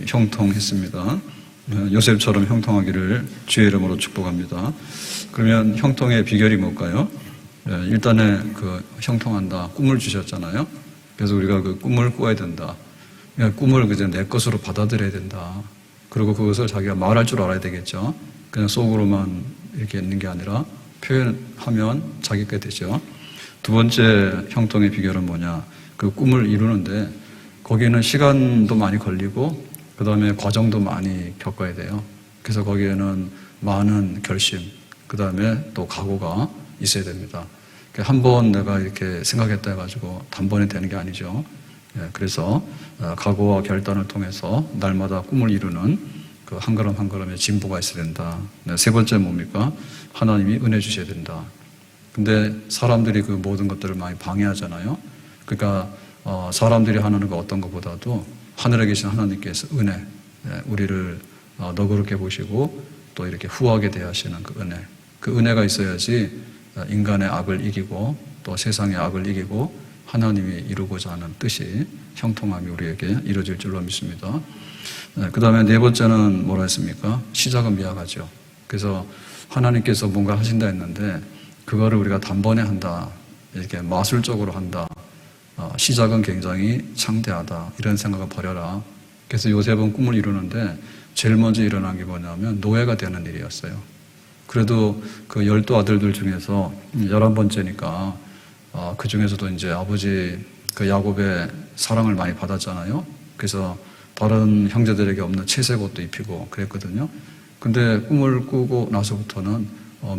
형통했습니다. 요셉처럼 형통하기를 주의 이름으로 축복합니다. 그러면 형통의 비결이 뭘까요? 일단은 형통한다. 꿈을 주셨잖아요. 그래서 우리가 그 꿈을 꾸어야 된다. 꿈을 그저 내 것으로 받아들여야 된다. 그리고 그것을 자기가 말할 줄 알아야 되겠죠. 그냥 속으로만 이렇게 있는 게 아니라 표현하면 자기가 되죠. 두 번째 형통의 비결은 뭐냐? 그 꿈을 이루는데 거기에는 시간도 많이 걸리고 그 다음에 과정도 많이 겪어야 돼요. 그래서 거기에는 많은 결심, 그 다음에 또 각오가 있어야 됩니다. 한 번 내가 이렇게 생각했다 해가지고 단번에 되는 게 아니죠. 그래서 각오와 결단을 통해서 날마다 꿈을 이루는 그 한 걸음 한 걸음의 진보가 있어야 된다. 세 번째 뭡니까? 하나님이 은혜 주셔야 된다. 근데 사람들이 그 모든 것들을 많이 방해하잖아요. 그러니까 사람들이 하는 거 어떤 것보다도 하늘에 계신 하나님께서 은혜, 우리를 너그럽게 보시고 또 이렇게 후하게 대하시는 그 은혜가 있어야지 인간의 악을 이기고 또 세상의 악을 이기고 하나님이 이루고자 하는 뜻이 형통함이 우리에게 이루어질 줄로 믿습니다. 그 다음에 네 번째는 뭐라 했습니까? 시작은 미약하죠. 그래서 하나님께서 뭔가 하신다 했는데 그거를 우리가 단번에 한다, 이렇게 마술적으로 한다, 시작은 굉장히 창대하다, 이런 생각을 버려라. 그래서 요셉은 꿈을 이루는데 제일 먼저 일어난 게 뭐냐면 노예가 되는 일이었어요. 그래도 그 12 아들들 중에서 11번째니까 그 중에서도 이제 아버지 그 야곱의 사랑을 많이 받았잖아요. 그래서 다른 형제들에게 없는 채색 옷도 입히고 그랬거든요. 근데 꿈을 꾸고 나서부터는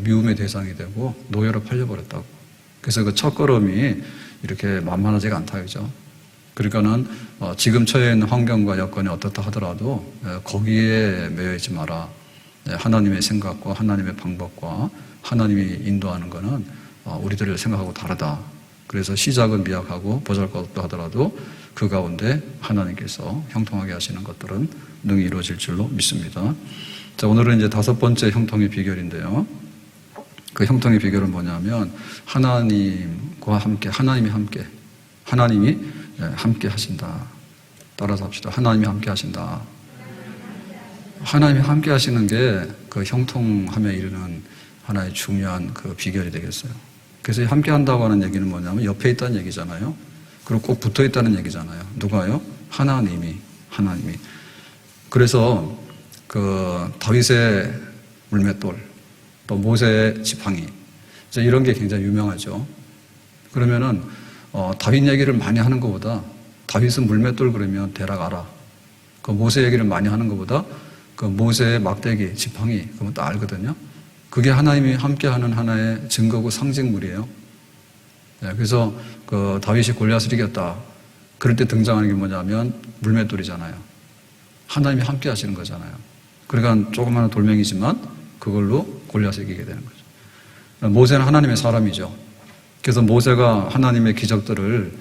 미움의 대상이 되고 노예로 팔려버렸다고. 그래서 그 첫걸음이 이렇게 만만하지가 않다, 그죠? 그러니까는 지금 처해 있는 환경과 여건이 어떻다 하더라도 거기에 매여 있지 마라. 하나님의 생각과 하나님의 방법과 하나님이 인도하는 것은 우리들을 생각하고 다르다. 그래서 시작은 미약하고 보잘것없다 하더라도 그 가운데 하나님께서 형통하게 하시는 것들은 능히 이루어질 줄로 믿습니다. 자, 오늘은 이제 5번째 형통의 비결인데요. 그 형통의 비결은 뭐냐면 하나님과 함께, 하나님이 함께 하신다. 따라서 합시다. 하나님이 함께 하신다. 하나님이 함께 하시는 게 그 형통함에 이르는 하나의 중요한 그 비결이 되겠어요. 그래서 함께 한다고 하는 얘기는 뭐냐면 옆에 있다는 얘기잖아요. 그리고 꼭 붙어 있다는 얘기잖아요. 누가요? 하나님이. 그래서 그 다윗의 물맷돌, 또 모세의 지팡이, 이런 게 굉장히 유명하죠. 그러면은 다윗 얘기를 많이 하는 것보다 다윗은 물맷돌 그러면 대략 알아. 그 모세 얘기를 많이 하는 것보다 그 모세의 막대기, 지팡이 그러면 또 알거든요. 그게 하나님이 함께하는 하나의 증거고 상징물이에요. 그래서 그 다윗이 골리앗을 이겼다. 그럴 때 등장하는 게 뭐냐면 물맷돌이잖아요. 하나님이 함께하시는 거잖아요. 그러니까 조그마한 돌멩이지만 그걸로 골리앗을 이기게 되는 거죠. 모세는 하나님의 사람이죠. 그래서 모세가 하나님의 기적들을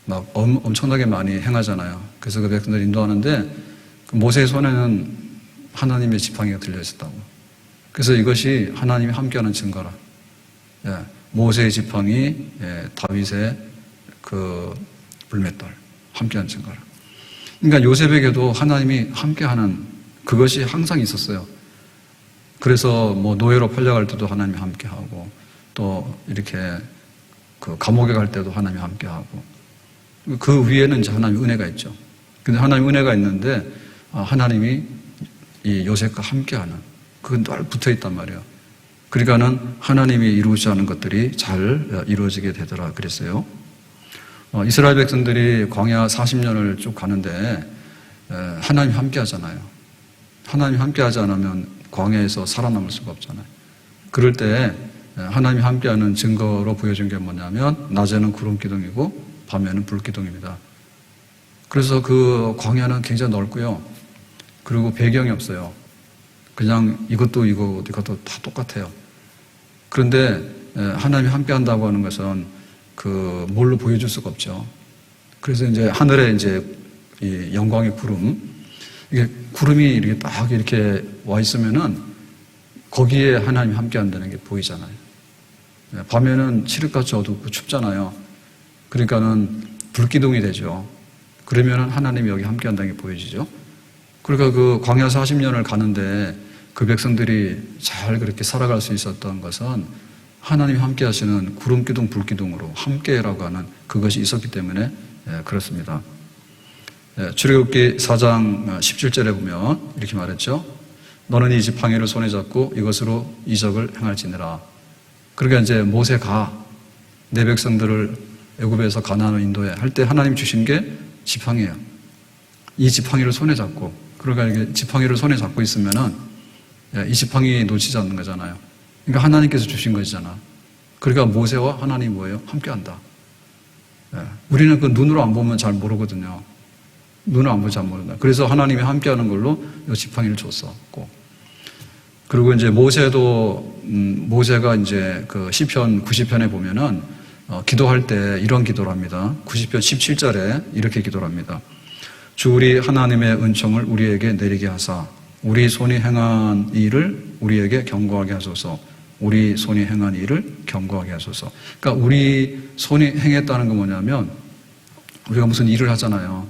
막 엄청나게 많이 행하잖아요. 그래서 그 백성들 인도하는데 그 모세의 손에는 하나님의 지팡이가 들려 있었다고. 그래서 이것이 하나님이 함께하는 증거라. 모세의 지팡이, 다윗의 그 물맷돌, 함께하는 증거라. 그러니까 요셉에게도 하나님이 함께하는 그것이 항상 있었어요. 그래서 뭐 노예로 팔려갈 때도 하나님이 함께하고 또 이렇게 그 감옥에 갈 때도 하나님이 함께하고 그 위에는 이제 하나님의 은혜가 있죠. 근데 하나님의 은혜가 있는데 하나님이 이 요셉과 함께하는 그건 늘 붙어 있단 말이에요. 그러니까는 하나님이 이루지 않은 것들이 잘 이루어지게 되더라 그랬어요. 이스라엘 백성들이 광야 40년을 쭉 가는데 하나님이 함께 하잖아요. 하나님이 함께 하지 않으면 광야에서 살아남을 수가 없잖아요. 그럴 때 하나님이 함께하는 증거로 보여준 게 뭐냐면 낮에는 구름 기둥이고 밤에는 불 기둥입니다. 그래서 그 광야는 굉장히 넓고요. 그리고 배경이 없어요. 그냥 이것도 다 똑같아요. 그런데 하나님이 함께 한다고 하는 것은 그 뭘로 보여줄 수가 없죠. 그래서 이제 하늘에 이제 이 영광의 구름, 이게 구름이 이렇게 딱 이렇게 와 있으면은 거기에 하나님이 함께 한다는 게 보이잖아요. 밤에는 칠흑같이 어둡고 춥잖아요. 그러니까는 불기둥이 되죠. 그러면은 하나님이 여기 함께 한다는 게 보여지죠. 그러니까 그 광야 40년을 가는데 그 백성들이 잘 그렇게 살아갈 수 있었던 것은 하나님이 함께 하시는 구름기둥 불기둥으로 함께라고 하는 그것이 있었기 때문에 그렇습니다. 출애굽기 4장 17절에 보면 이렇게 말했죠. 너는 이 지팡이를 손에 잡고 이것으로 이적을 행할지니라. 그러니까 이제 모세가 내 백성들을 애굽에서 가나안으로 인도해 할 때 하나님 주신 게 지팡이에요. 이 지팡이를 손에 잡고, 그러니까 이게 지팡이를 손에 잡고 있으면은 이 지팡이 놓치지 않는 거잖아요. 그러니까 하나님께서 주신 것이잖아. 그러니까 모세와 하나님이 뭐예요? 함께한다. 우리는 그 눈으로 안 보면 잘 모르거든요. 눈을 안 보면 잘 모른다. 그래서 하나님이 함께하는 걸로 이 지팡이를 줬었고, 그리고 이제 모세가 이제 그 시편 90편에 보면은 기도할 때 이런 기도를 합니다. 90편 17절에 이렇게 기도를 합니다. 주 우리 하나님의 은총을 우리에게 내리게 하사 우리 손이 행한 일을 우리에게 경고하게 하소서. 우리 손이 행한 일을 경고하게 하소서. 그러니까 우리 손이 행했다는 건 뭐냐면 우리가 무슨 일을 하잖아요.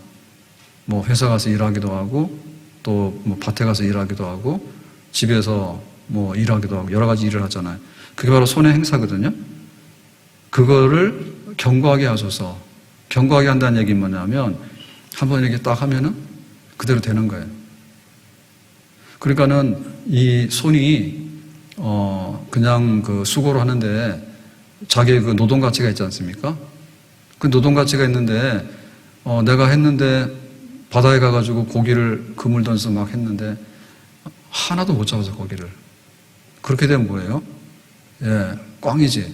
뭐 회사 가서 일하기도 하고 또 뭐 밭에 가서 일하기도 하고 집에서 뭐 일하기도 하고 여러 가지 일을 하잖아요. 그게 바로 손의 행사거든요. 그거를 경고하게 하소서. 경고하게 한다는 얘기는 뭐냐면 한번 이렇게 딱 하면은 그대로 되는 거예요. 그러니까는 이 손이 그냥 그 수고를 하는데 자기의 그 노동 가치가 있지 않습니까? 그 노동 가치가 있는데 내가 했는데 바다에 가가지고 고기를 그물 던져서 막 했는데 하나도 못 잡아서 고기를. 그렇게 되면 뭐예요? 꽝이지.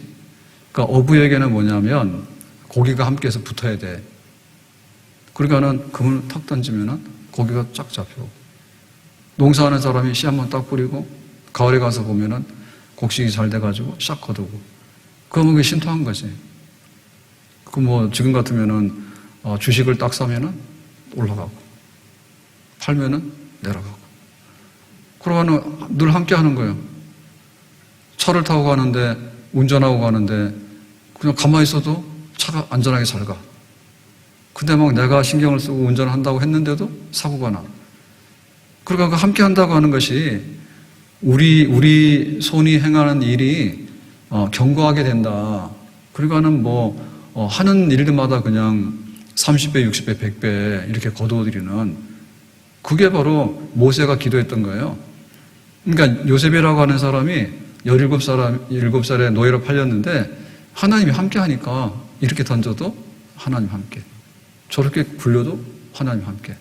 그러니까 어부에게는 뭐냐면 고기가 함께해서 붙어야 돼. 그러니까는 그물 탁 던지면은 고기가 쫙 잡히고. 농사하는 사람이 씨 한번 딱 뿌리고 가을에 가서 보면은 곡식이 잘 돼가지고 싹 거두고. 그러면 그게 신통한 거지. 그 뭐 지금 같으면은 주식을 딱 사면은 올라가고 팔면은 내려가고. 그러고는 늘 함께 하는 거예요. 차를 타고 가는데 운전하고 가는데 그냥 가만히 있어도 차가 안전하게 잘 가. 근데 막 내가 신경을 쓰고 운전을 한다고 했는데도 사고가 나. 그러니까 함께 한다고 하는 것이 우리 손이 행하는 일이 견고하게 된다. 그러니까는 하는 일들마다 그냥 30배, 60배, 100배 이렇게 거두어들이는 그게 바로 모세가 기도했던 거예요. 그러니까 요셉이라고 하는 사람이 17살에 노예로 팔렸는데 하나님이 함께 하니까 이렇게 던져도 하나님 함께. 저렇게 굴려도 하나님 함께.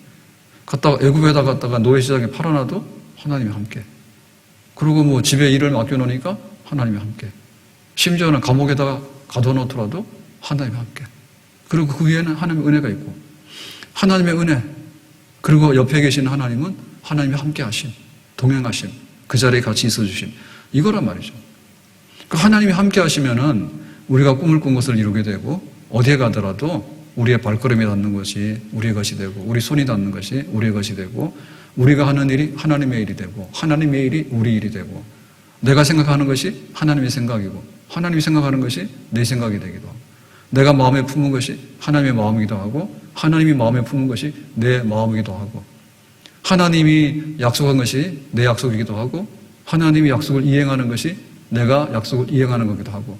애굽에다 갔다가 노예 시장에 팔아놔도 하나님이 함께. 그리고 뭐 집에 일을 맡겨놓으니까 하나님이 함께. 심지어는 감옥에다가 가둬놓더라도 하나님이 함께. 그리고 그 위에는 하나님의 은혜가 있고 하나님의 은혜 그리고 옆에 계신 하나님은 하나님이 함께 하심, 동행하심, 그 자리에 같이 있어주심 이거란 말이죠. 그 하나님이 함께 하시면은 우리가 꿈을 꾼 것을 이루게 되고 어디에 가더라도 우리의 발걸음이 닿는 것이 우리의 것이 되고 우리 손이 닿는 것이 우리의 것이 되고 우리가 하는 일이 하나님의 일이 되고 하나님의 일이 우리 일이 되고 내가 생각하는 것이 하나님의 생각이고 하나님이 생각하는 것이 내 생각이 되기도 하고 내가 마음에 품은 것이 하나님의 마음이기도 하고 하나님이 마음에 품은 것이 내 마음이기도 하고 하나님이 약속한 것이 내 약속이기도 하고 하나님이 약속을 이행하는 것이 내가 약속을 이행하는 거기도 하고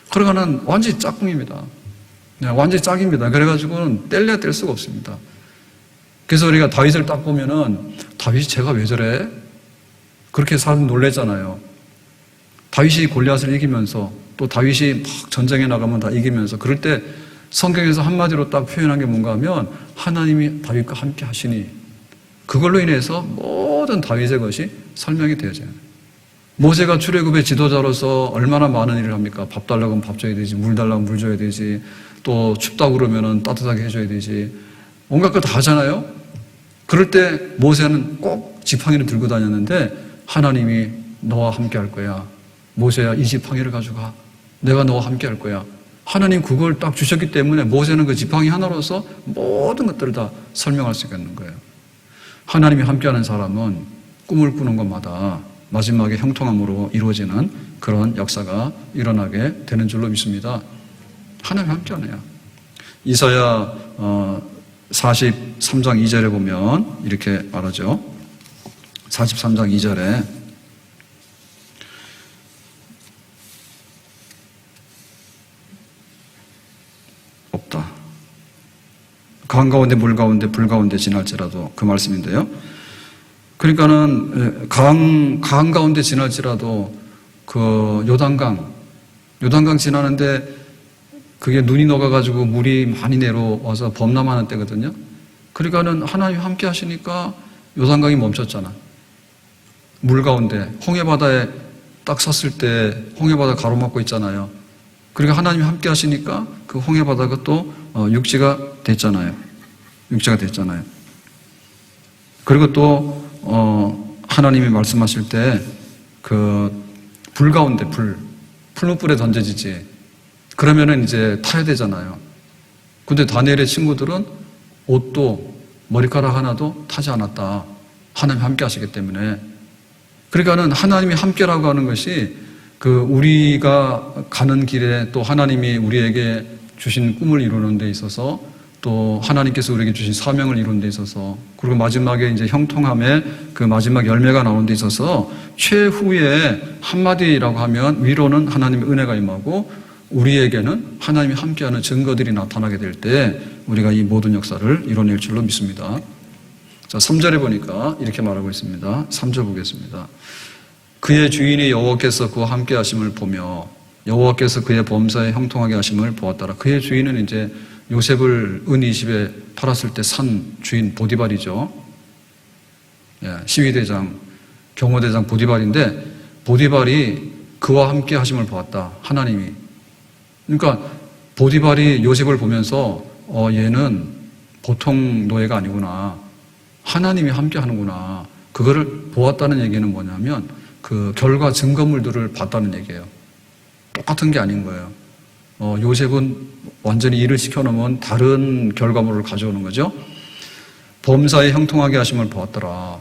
그러고는 완전히 짝꿍입니다. 완전히 짝입니다. 그래가지고는 뗄래야 뗄 수가 없습니다. 그래서 우리가 다윗을 딱 보면은 다윗이 쟤가 왜 저래? 그렇게 사람 놀랬잖아요. 다윗이 골리앗을 이기면서 또 다윗이 막 전쟁에 나가면 다 이기면서 그럴 때 성경에서 한마디로 딱 표현한 게 뭔가 하면 하나님이 다윗과 함께 하시니 그걸로 인해서 모든 다윗의 것이 설명이 되어져요. 모세가 출애굽의 지도자로서 얼마나 많은 일을 합니까? 밥 달라고 하면 밥 줘야 되지, 물 달라고 하면 물 줘야 되지, 또 춥다고 그러면 따뜻하게 해줘야 되지, 온갖 거 다 하잖아요? 그럴 때 모세는 꼭 지팡이를 들고 다녔는데 하나님이 너와 함께 할 거야. 모세야, 이 지팡이를 가져가. 내가 너와 함께 할 거야. 하나님 그걸 딱 주셨기 때문에 모세는 그 지팡이 하나로서 모든 것들을 다 설명할 수 있는 거예요. 하나님이 함께하는 사람은 꿈을 꾸는 것마다 마지막에 형통함으로 이루어지는 그런 역사가 일어나게 되는 줄로 믿습니다. 하나님 함께하네요. 이사야 43장 2절에 보면 이렇게 말하죠. 43장 2절에 없다. 강 가운데 물 가운데 불 가운데 지날지라도 그 말씀인데요. 그러니까는 강 가운데 지날지라도 그 요단강 지나는데 그게 눈이 녹아가지고 물이 많이 내려와서 범람하는 때거든요. 그러니까는 하나님 함께 하시니까 요단강이 멈췄잖아. 물 가운데 홍해바다에 딱 섰을 때 홍해바다 가로막고 있잖아요. 그러니까 하나님이 함께 하시니까 그 홍해바다가 또 육지가 됐잖아요. 그리고 또 하나님이 말씀하실 때 그 불 가운데 풀무불에 던져지지. 그러면은 이제 타야 되잖아요. 근데 다니엘의 친구들은 옷도 머리카락 하나도 타지 않았다. 하나님이 함께 하시기 때문에. 그러니까는 하나님이 함께라고 하는 것이 그 우리가 가는 길에 또 하나님이 우리에게 주신 꿈을 이루는 데 있어서 또 하나님께서 우리에게 주신 사명을 이루는 데 있어서 그리고 마지막에 이제 형통함의 그 마지막 열매가 나오는 데 있어서 최후의 한마디라고 하면 위로는 하나님의 은혜가 임하고 우리에게는 하나님이 함께하는 증거들이 나타나게 될 때 우리가 이 모든 역사를 이뤄낼 줄로 믿습니다. 자, 3절에 보니까 이렇게 말하고 있습니다. 3절 보겠습니다. 그의 주인이 여호와께서 그와 함께 하심을 보며 여호와께서 그의 범사에 형통하게 하심을 보았더라. 그의 주인은 이제 요셉을 은 20에 팔았을 때 산 주인 보디발이죠. 시위대장, 경호대장 보디발인데 보디발이 그와 함께 하심을 보았다. 하나님이. 그러니까 보디발이 요셉을 보면서 얘는 보통 노예가 아니구나. 하나님이 함께 하는구나. 그거를 보았다는 얘기는 뭐냐면 그 결과 증거물들을 봤다는 얘기예요. 똑같은 게 아닌 거예요. 요셉은 완전히 일을 시켜놓으면 다른 결과물을 가져오는 거죠. 범사에 형통하게 하심을 보았더라.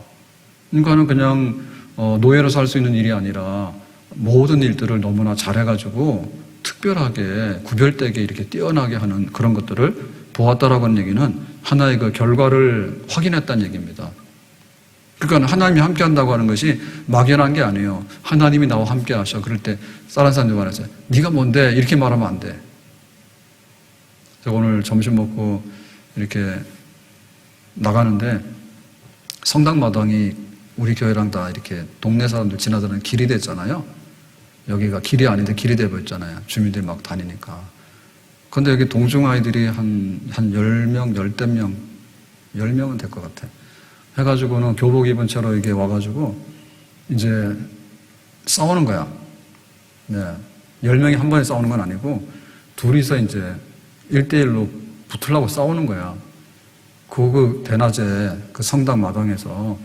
그러니까는 그냥 노예로 살 수 있는 일이 아니라 모든 일들을 너무나 잘해가지고 특별하게 구별되게 이렇게 뛰어나게 하는 그런 것들을 보았다라고 하는 얘기는 하나의 그 결과를 확인했다는 얘기입니다. 그러니까 하나님이 함께 한다고 하는 것이 막연한 게 아니에요. 하나님이 나와 함께 하셔. 그럴 때 다른 사람들 말하죠. 네가 뭔데? 이렇게 말하면 안 돼. 제가 오늘 점심 먹고 이렇게 나가는데 성당 마당이 우리 교회랑 다 이렇게 동네 사람들 지나다니는 길이 됐잖아요. 여기가 길이 아닌데 길이 돼버렸잖아요. 주민들이 막 다니니까. 근데 여기 동중 아이들이 한 10명, 10명, 10명은 될 것 같아. 해가지고는 교복 입은 채로 이게 와가지고 이제 싸우는 거야. 네. 10명이 한 번에 싸우는 건 아니고 둘이서 이제 1대1로 붙으려고 싸우는 거야. 그 대낮에 그 성당 마당에서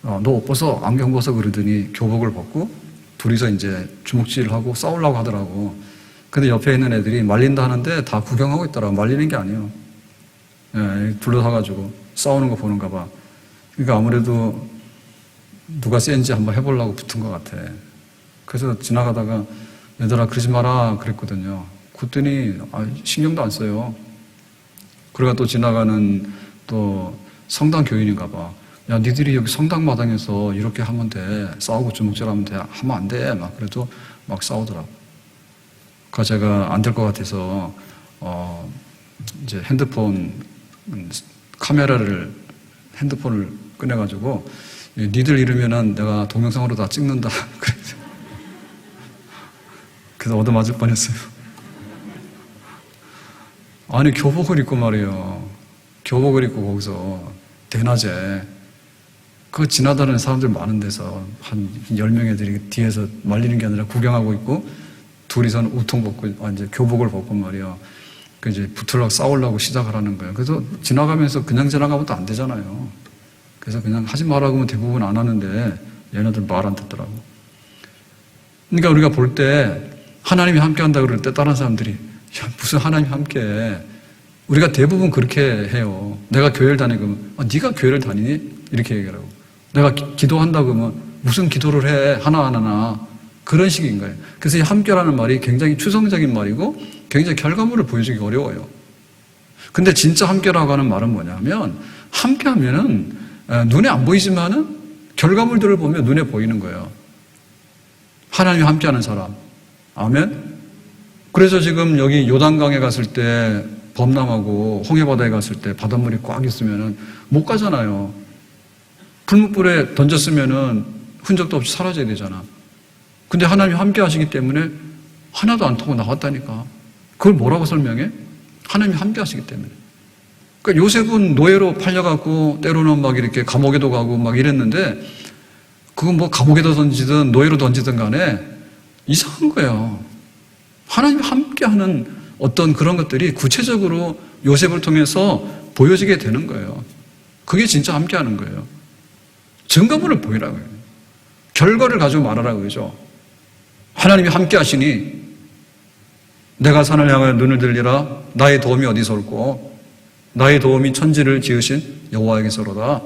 너 옷 벗어, 안경 벗어 그러더니 교복을 벗고 둘이서 이제 주먹질을 하고 싸우려고 하더라고. 근데 옆에 있는 애들이 말린다 하는데 다 구경하고 있더라고. 말리는 게 아니에요. 네, 둘러서가지고 싸우는 거 보는가 봐. 그러니까 아무래도 누가 센지 한번 해보려고 붙은 것 같아. 그래서 지나가다가 얘들아 그러지 마라 그랬거든요. 그랬더니 신경도 안 써요. 그러다가 또 지나가는 또 성당 교인인가 봐. 야 니들이 여기 성당 마당에서 이렇게 하면 돼. 싸우고 주먹질하면 돼. 하면 안 돼. 막 그래도 막 싸우더라고. 그래서 제가 안 될 것 같아서 이제 핸드폰을 꺼내가지고 니들 이러면은 내가 동영상으로 다 찍는다. 그래서 얻어맞을 뻔했어요. 아니 교복을 입고 말이에요. 교복을 입고 거기서 대낮에 그 지나다니는 사람들 많은 데서 한 10명 애들이 뒤에서 말리는 게 아니라 구경하고 있고 둘이서는 우통 벗고 이제 교복을 벗고 말이에요. 그 이제 붙으려고 싸우려고 시작을 하는 거예요. 그래서 지나가면서 그냥 지나가면 또 안 되잖아요. 그래서 그냥 하지 말라고 하면 대부분 안 하는데 얘네들 말 안 듣더라고. 그러니까 우리가 볼 때 하나님이 함께 한다 그럴 때 다른 사람들이 야 무슨 하나님이 함께 해. 우리가 대부분 그렇게 해요. 내가 교회를 다니고 네가 교회를 다니니? 이렇게 얘기하라고. 내가 기도한다 그러면 무슨 기도를 해 하나하나 그런 식인 거예요. 그래서 이 함께라는 말이 굉장히 추상적인 말이고 굉장히 결과물을 보여주기 어려워요. 근데 진짜 함께라고 하는 말은 뭐냐면 함께하면은 눈에 안 보이지만은 결과물들을 보면 눈에 보이는 거예요. 하나님이 함께하는 사람. 아멘. 그래서 지금 여기 요단강에 갔을 때 범람하고 홍해바다에 갔을 때 바닷물이 꽉 있으면은 못 가잖아요. 풀무불에 던졌으면은 흔적도 없이 사라져야 되잖아. 근데 하나님이 함께 하시기 때문에 하나도 안 타고 나갔다니까. 그걸 뭐라고 설명해? 하나님이 함께 하시기 때문에. 그러니까 요셉은 노예로 팔려갖고 때로는 막 이렇게 감옥에도 가고 막 이랬는데 그건 뭐 감옥에도 던지든 노예로 던지든 간에 이상한 거예요. 하나님이 함께 하는 어떤 그런 것들이 구체적으로 요셉을 통해서 보여지게 되는 거예요. 그게 진짜 함께 하는 거예요. 증거물을 보이라고요. 결과를 가지고 말하라고 그러죠. 하나님이 함께 하시니 내가 산을 향하여 눈을 들리라. 나의 도움이 어디서 올꼬? 나의 도움이 천지를 지으신 여호와에게서로다.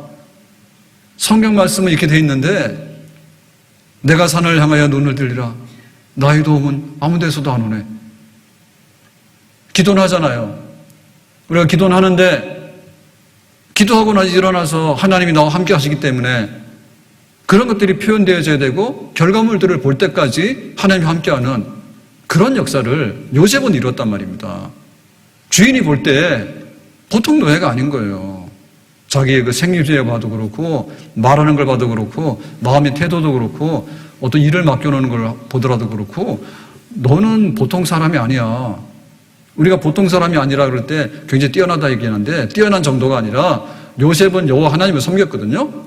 성경 말씀은 이렇게 돼 있는데 내가 산을 향하여 눈을 들리라. 나의 도움은 아무 데서도 안 오네. 기도는 하잖아요. 우리가 기도는 하는데 기도하고 나서 일어나서 하나님이 나와 함께 하시기 때문에 그런 것들이 표현되어져야 되고 결과물들을 볼 때까지 하나님이 함께하는 그런 역사를 요셉은 이뤘단 말입니다. 주인이 볼 때 보통 노예가 아닌 거예요. 자기의 그 생리를 봐도 그렇고 말하는 걸 봐도 그렇고 마음의 태도도 그렇고 어떤 일을 맡겨놓는 걸 보더라도 그렇고 너는 보통 사람이 아니야. 우리가 보통 사람이 아니라 그럴 때 굉장히 뛰어나다 얘기하는데 뛰어난 정도가 아니라 요셉은 여호와 하나님을 섬겼거든요.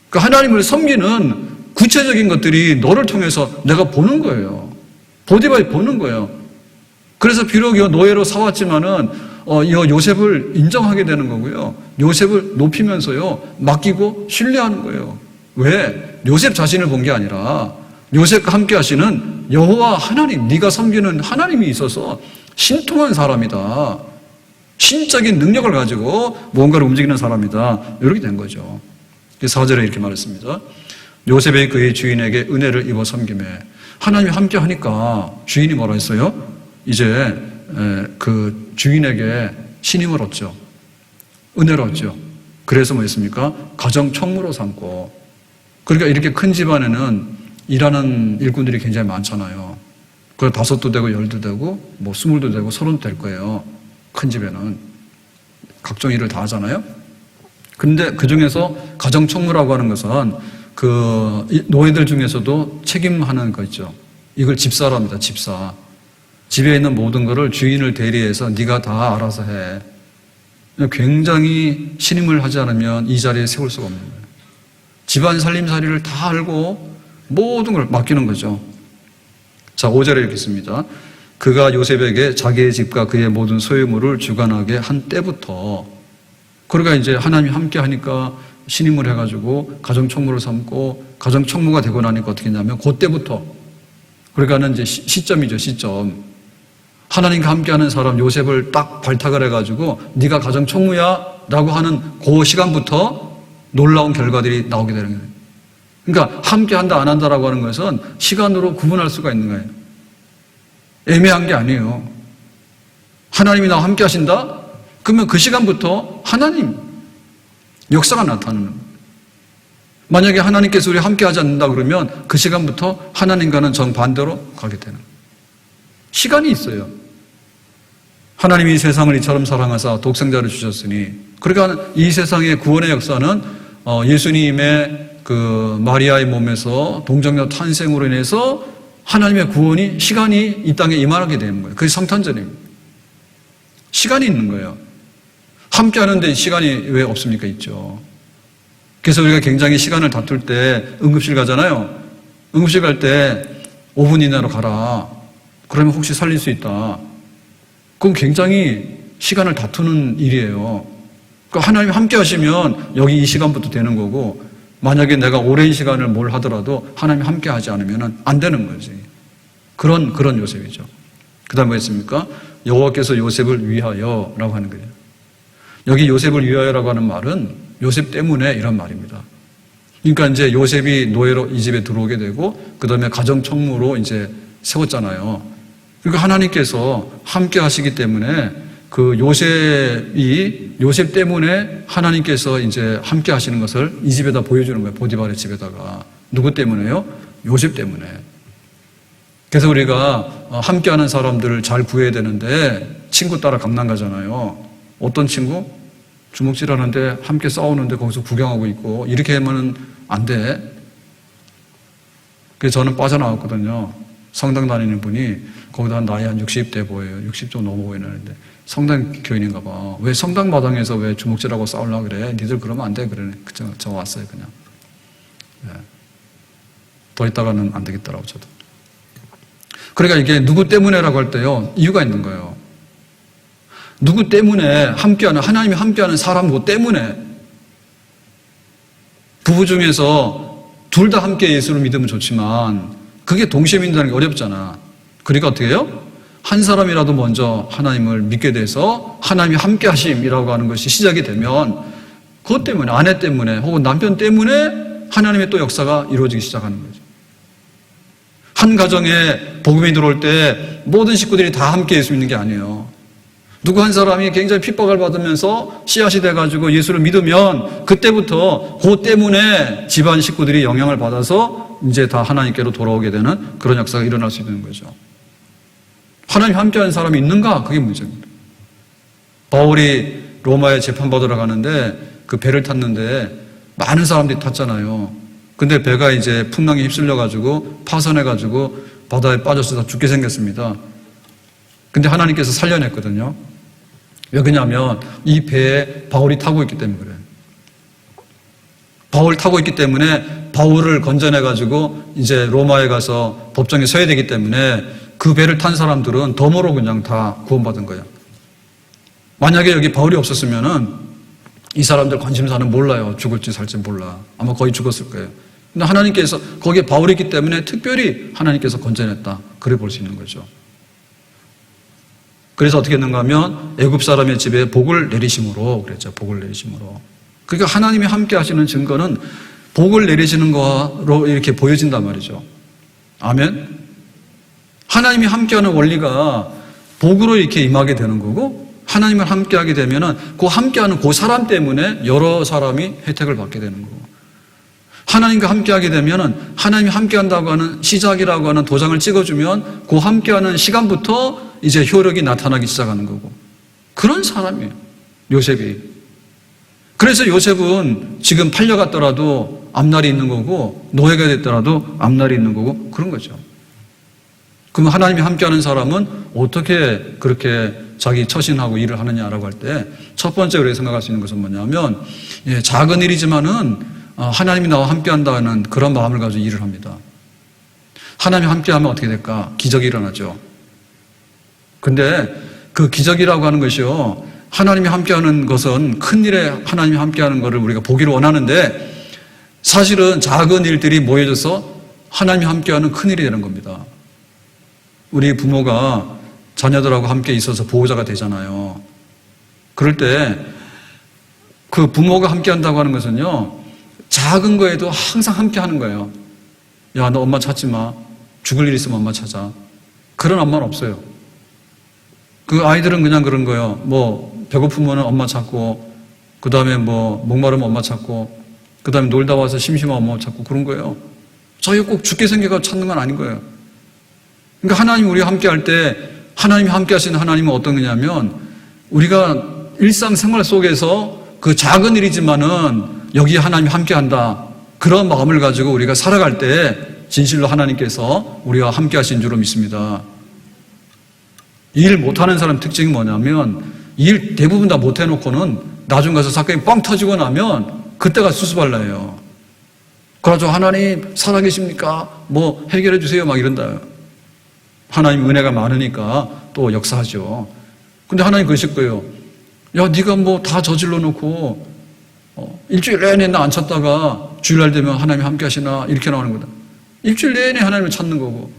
그 하나님을 섬기는 구체적인 것들이 너를 통해서 내가 보는 거예요. 보디바이 보는 거예요. 그래서 비록 노예로 사왔지만은 요셉을 인정하게 되는 거고요. 요셉을 높이면서요 맡기고 신뢰하는 거예요. 왜? 요셉 자신을 본 게 아니라 요셉과 함께 하시는 여호와 하나님, 네가 섬기는 하나님이 있어서 신통한 사람이다. 신적인 능력을 가지고 무언가를 움직이는 사람이다. 이렇게 된 거죠. 4절에 이렇게 말했습니다. 요셉이 그의 주인에게 은혜를 입어 섬김에 하나님이 함께 하니까 주인이 뭐라 했어요? 이제 그 주인에게 신임을 얻죠. 은혜를 얻죠. 그래서 뭐 했습니까? 가정 총무로 삼고. 그러니까 이렇게 큰 집안에는 일하는 일꾼들이 굉장히 많잖아요. 그 5도 되고 10도 되고 뭐 20도 되고 30도 될 거예요. 큰 집에는 각종 일을 다 하잖아요. 근데 그 중에서 가정 총무라고 하는 것은 그 노예들 중에서도 책임하는 거 있죠. 이걸 집사랍니다. 집사. 집에 있는 모든 거를 주인을 대리해서 네가 다 알아서 해. 굉장히 신임을 하지 않으면 이 자리에 세울 수가 없는 거예요. 집안 살림살이를 다 알고 모든 걸 맡기는 거죠. 자, 5절에 이렇게 있습니다. 그가 요셉에게 자기의 집과 그의 모든 소유물을 주관하게 한 때부터, 그러니까 이제 하나님이 함께 하니까 신임을 해가지고 가정총무를 삼고 가정총무가 되고 나니까 어떻게 했냐면 그때부터, 그러니까는 이제 시점이죠. 시점. 하나님과 함께하는 사람 요셉을 딱 발탁을 해가지고 네가 가정총무야 라고 하는 그 시간부터 놀라운 결과들이 나오게 되는 거예요. 그러니까 함께한다 안 한다라고 하는 것은 시간으로 구분할 수가 있는 거예요. 애매한 게 아니에요. 하나님이 나와 함께 하신다? 그러면 그 시간부터 하나님 역사가 나타나는 거예요. 만약에 하나님께서 우리 함께 하지 않는다 그러면 그 시간부터 하나님과는 정반대로 가게 되는 거예요. 시간이 있어요. 하나님이 세상을 이처럼 사랑하사 독생자를 주셨으니, 그러니까 이 세상의 구원의 역사는 예수님의 그 마리아의 몸에서 동정녀 탄생으로 인해서 하나님의 구원이 시간이 이 땅에 임하게 되는 거예요. 그게 성탄절입니다. 시간이 있는 거예요. 함께 하는데 시간이 왜 없습니까? 있죠. 그래서 우리가 굉장히 시간을 다툴 때 응급실 가잖아요. 응급실 갈 때 5분 이내로 가라. 그러면 혹시 살릴 수 있다. 그건 굉장히 시간을 다투는 일이에요. 그러니까 하나님이 함께 하시면 여기 이 시간부터 되는 거고, 만약에 내가 오랜 시간을 뭘 하더라도 하나님이 함께 하지 않으면 안 되는 거지. 그런 요셉이죠. 그 다음에 뭐였습니까? 여호와께서 요셉을 위하여라고 하는 거예요. 여기 요셉을 위하여라고 하는 말은 요셉 때문에 이런 말입니다. 그러니까 이제 요셉이 노예로 이 집에 들어오게 되고, 그 다음에 가정총무로 이제 세웠잖아요. 그러니까 하나님께서 함께 하시기 때문에 그 요셉 때문에 하나님께서 이제 함께 하시는 것을 이 집에다 보여주는 거예요. 보디발의 집에다가. 누구 때문에요? 요셉 때문에. 그래서 우리가 함께하는 사람들을 잘 구해야 되는데 친구 따라 강남 가잖아요. 어떤 친구? 주먹질하는데 함께 싸우는데 거기서 구경하고 있고 이렇게 하면 안 돼. 그래서 저는 빠져나왔거든요. 성당 다니는 분이 거기다 나이 한 60대 보여요. 60좀 넘어 보이는데 성당 교인인가 봐. 왜 성당 마당에서 왜 주먹질하고 싸우려고 그래? 니들 그러면 안 돼. 그래. 저 왔어요 그냥. 네. 더 있다가는 안 되겠더라고 저도. 그러니까 이게 누구 때문에라고 할 때요. 이유가 있는 거예요. 누구 때문에 함께하는, 하나님이 함께하는 사람 그 때문에. 부부 중에서 둘 다 함께 예수를 믿으면 좋지만 그게 동시에 믿는다는 게 어렵잖아. 그러니까 어떻게 해요? 한 사람이라도 먼저 하나님을 믿게 돼서 하나님이 함께 하심이라고 하는 것이 시작이 되면 그것 때문에, 아내 때문에 혹은 남편 때문에 하나님의 또 역사가 이루어지기 시작하는 거죠. 한 가정에 복음이 들어올 때 모든 식구들이 다 함께 예수 믿는 게 아니에요. 누구 한 사람이 굉장히 핍박을 받으면서 씨앗이 돼가지고 예수를 믿으면 그때부터 그 때문에 집안 식구들이 영향을 받아서 이제 다 하나님께로 돌아오게 되는 그런 역사가 일어날 수 있는 거죠. 하나님 함께하는 사람이 있는가? 그게 문제입니다. 바울이 로마에 재판받으러 가는데 그 배를 탔는데 많은 사람들이 탔잖아요. 근데 배가 이제 풍랑에 휩쓸려가지고 파손해가지고 바다에 빠져서 다 죽게 생겼습니다. 근데 하나님께서 살려냈거든요. 왜 그러냐면 이 배에 바울이 타고 있기 때문에 그래요. 바울 타고 있기 때문에 바울을 건져내가지고 이제 로마에 가서 법정에 서야 되기 때문에 그 배를 탄 사람들은 덤으로 그냥 다 구원받은 거예요. 만약에 여기 바울이 없었으면은 이 사람들 관심사는 몰라요. 죽을지 살지 몰라. 아마 거의 죽었을 거예요. 근데 하나님께서 거기에 바울이 있기 때문에 특별히 하나님께서 건져냈다. 그래 볼 수 있는 거죠. 그래서 어떻게 했는가 하면 애굽 사람의 집에 복을 내리심으로 그랬죠. 복을 내리심으로. 그러니까 하나님이 함께 하시는 증거는 복을 내리시는 거로 이렇게 보여진단 말이죠. 아멘. 하나님이 함께하는 원리가 복으로 이렇게 임하게 되는 거고 하나님을 함께하게 되면은 그 함께하는 그 사람 때문에 여러 사람이 혜택을 받게 되는 거고 하나님과 함께하게 되면은 하나님이 함께한다고 하는 시작이라고 하는 도장을 찍어주면 그 함께하는 시간부터 이제 효력이 나타나기 시작하는 거고 그런 사람이에요. 요셉이. 그래서 요셉은 지금 팔려갔더라도 앞날이 있는 거고 노예가 됐더라도 앞날이 있는 거고 그런 거죠. 그럼 하나님이 함께하는 사람은 어떻게 그렇게 자기 처신하고 일을 하느냐라고 할 때 첫 번째 우리가 생각할 수 있는 것은 뭐냐면 작은 일이지만은 하나님이 나와 함께한다는 그런 마음을 가지고 일을 합니다. 하나님이 함께하면 어떻게 될까? 기적이 일어나죠. 근데 그 기적이라고 하는 것이요. 하나님이 함께하는 것은 큰 일에 하나님이 함께하는 것을 우리가 보기를 원하는데 사실은 작은 일들이 모여져서 하나님이 함께하는 큰 일이 되는 겁니다. 우리 부모가 자녀들하고 함께 있어서 보호자가 되잖아요. 그럴 때 그 부모가 함께한다고 하는 것은요. 작은 거에도 항상 함께하는 거예요. 야, 너 엄마 찾지 마. 죽을 일 있으면 엄마 찾아. 그런 엄마는 없어요. 그 아이들은 그냥 그런 거예요. 뭐 배고프면 엄마 찾고 그 다음에 뭐 목마르면 엄마 찾고 그 다음에 놀다 와서 심심하면 엄마 찾고 그런 거예요. 자기가 꼭 죽게 생겨서 찾는 건 아닌 거예요. 그러니까 하나님 우리와 함께 할 때 하나님이 함께 하시는 하나님은 어떤 거냐면 우리가 일상생활 속에서 그 작은 일이지만은 여기에 하나님이 함께 한다. 그런 마음을 가지고 우리가 살아갈 때 진실로 하나님께서 우리와 함께 하신 줄로 믿습니다. 일 못하는 사람 특징이 뭐냐면 일 대부분 다 못해놓고는 나중 가서 사건이 뻥 터지고 나면 그때가 수수발라예요. 그래가지고 하나님 살아계십니까? 뭐 해결해 주세요 막 이런다. 하나님 은혜가 많으니까 또 역사하죠. 근데 하나님 그러실 거예요. 야, 네가 뭐 다 저질러 놓고 일주일 내내 나 안 찾다가 주일날 되면 하나님이 함께 하시나 이렇게 나오는 거다. 일주일 내내 하나님을 찾는 거고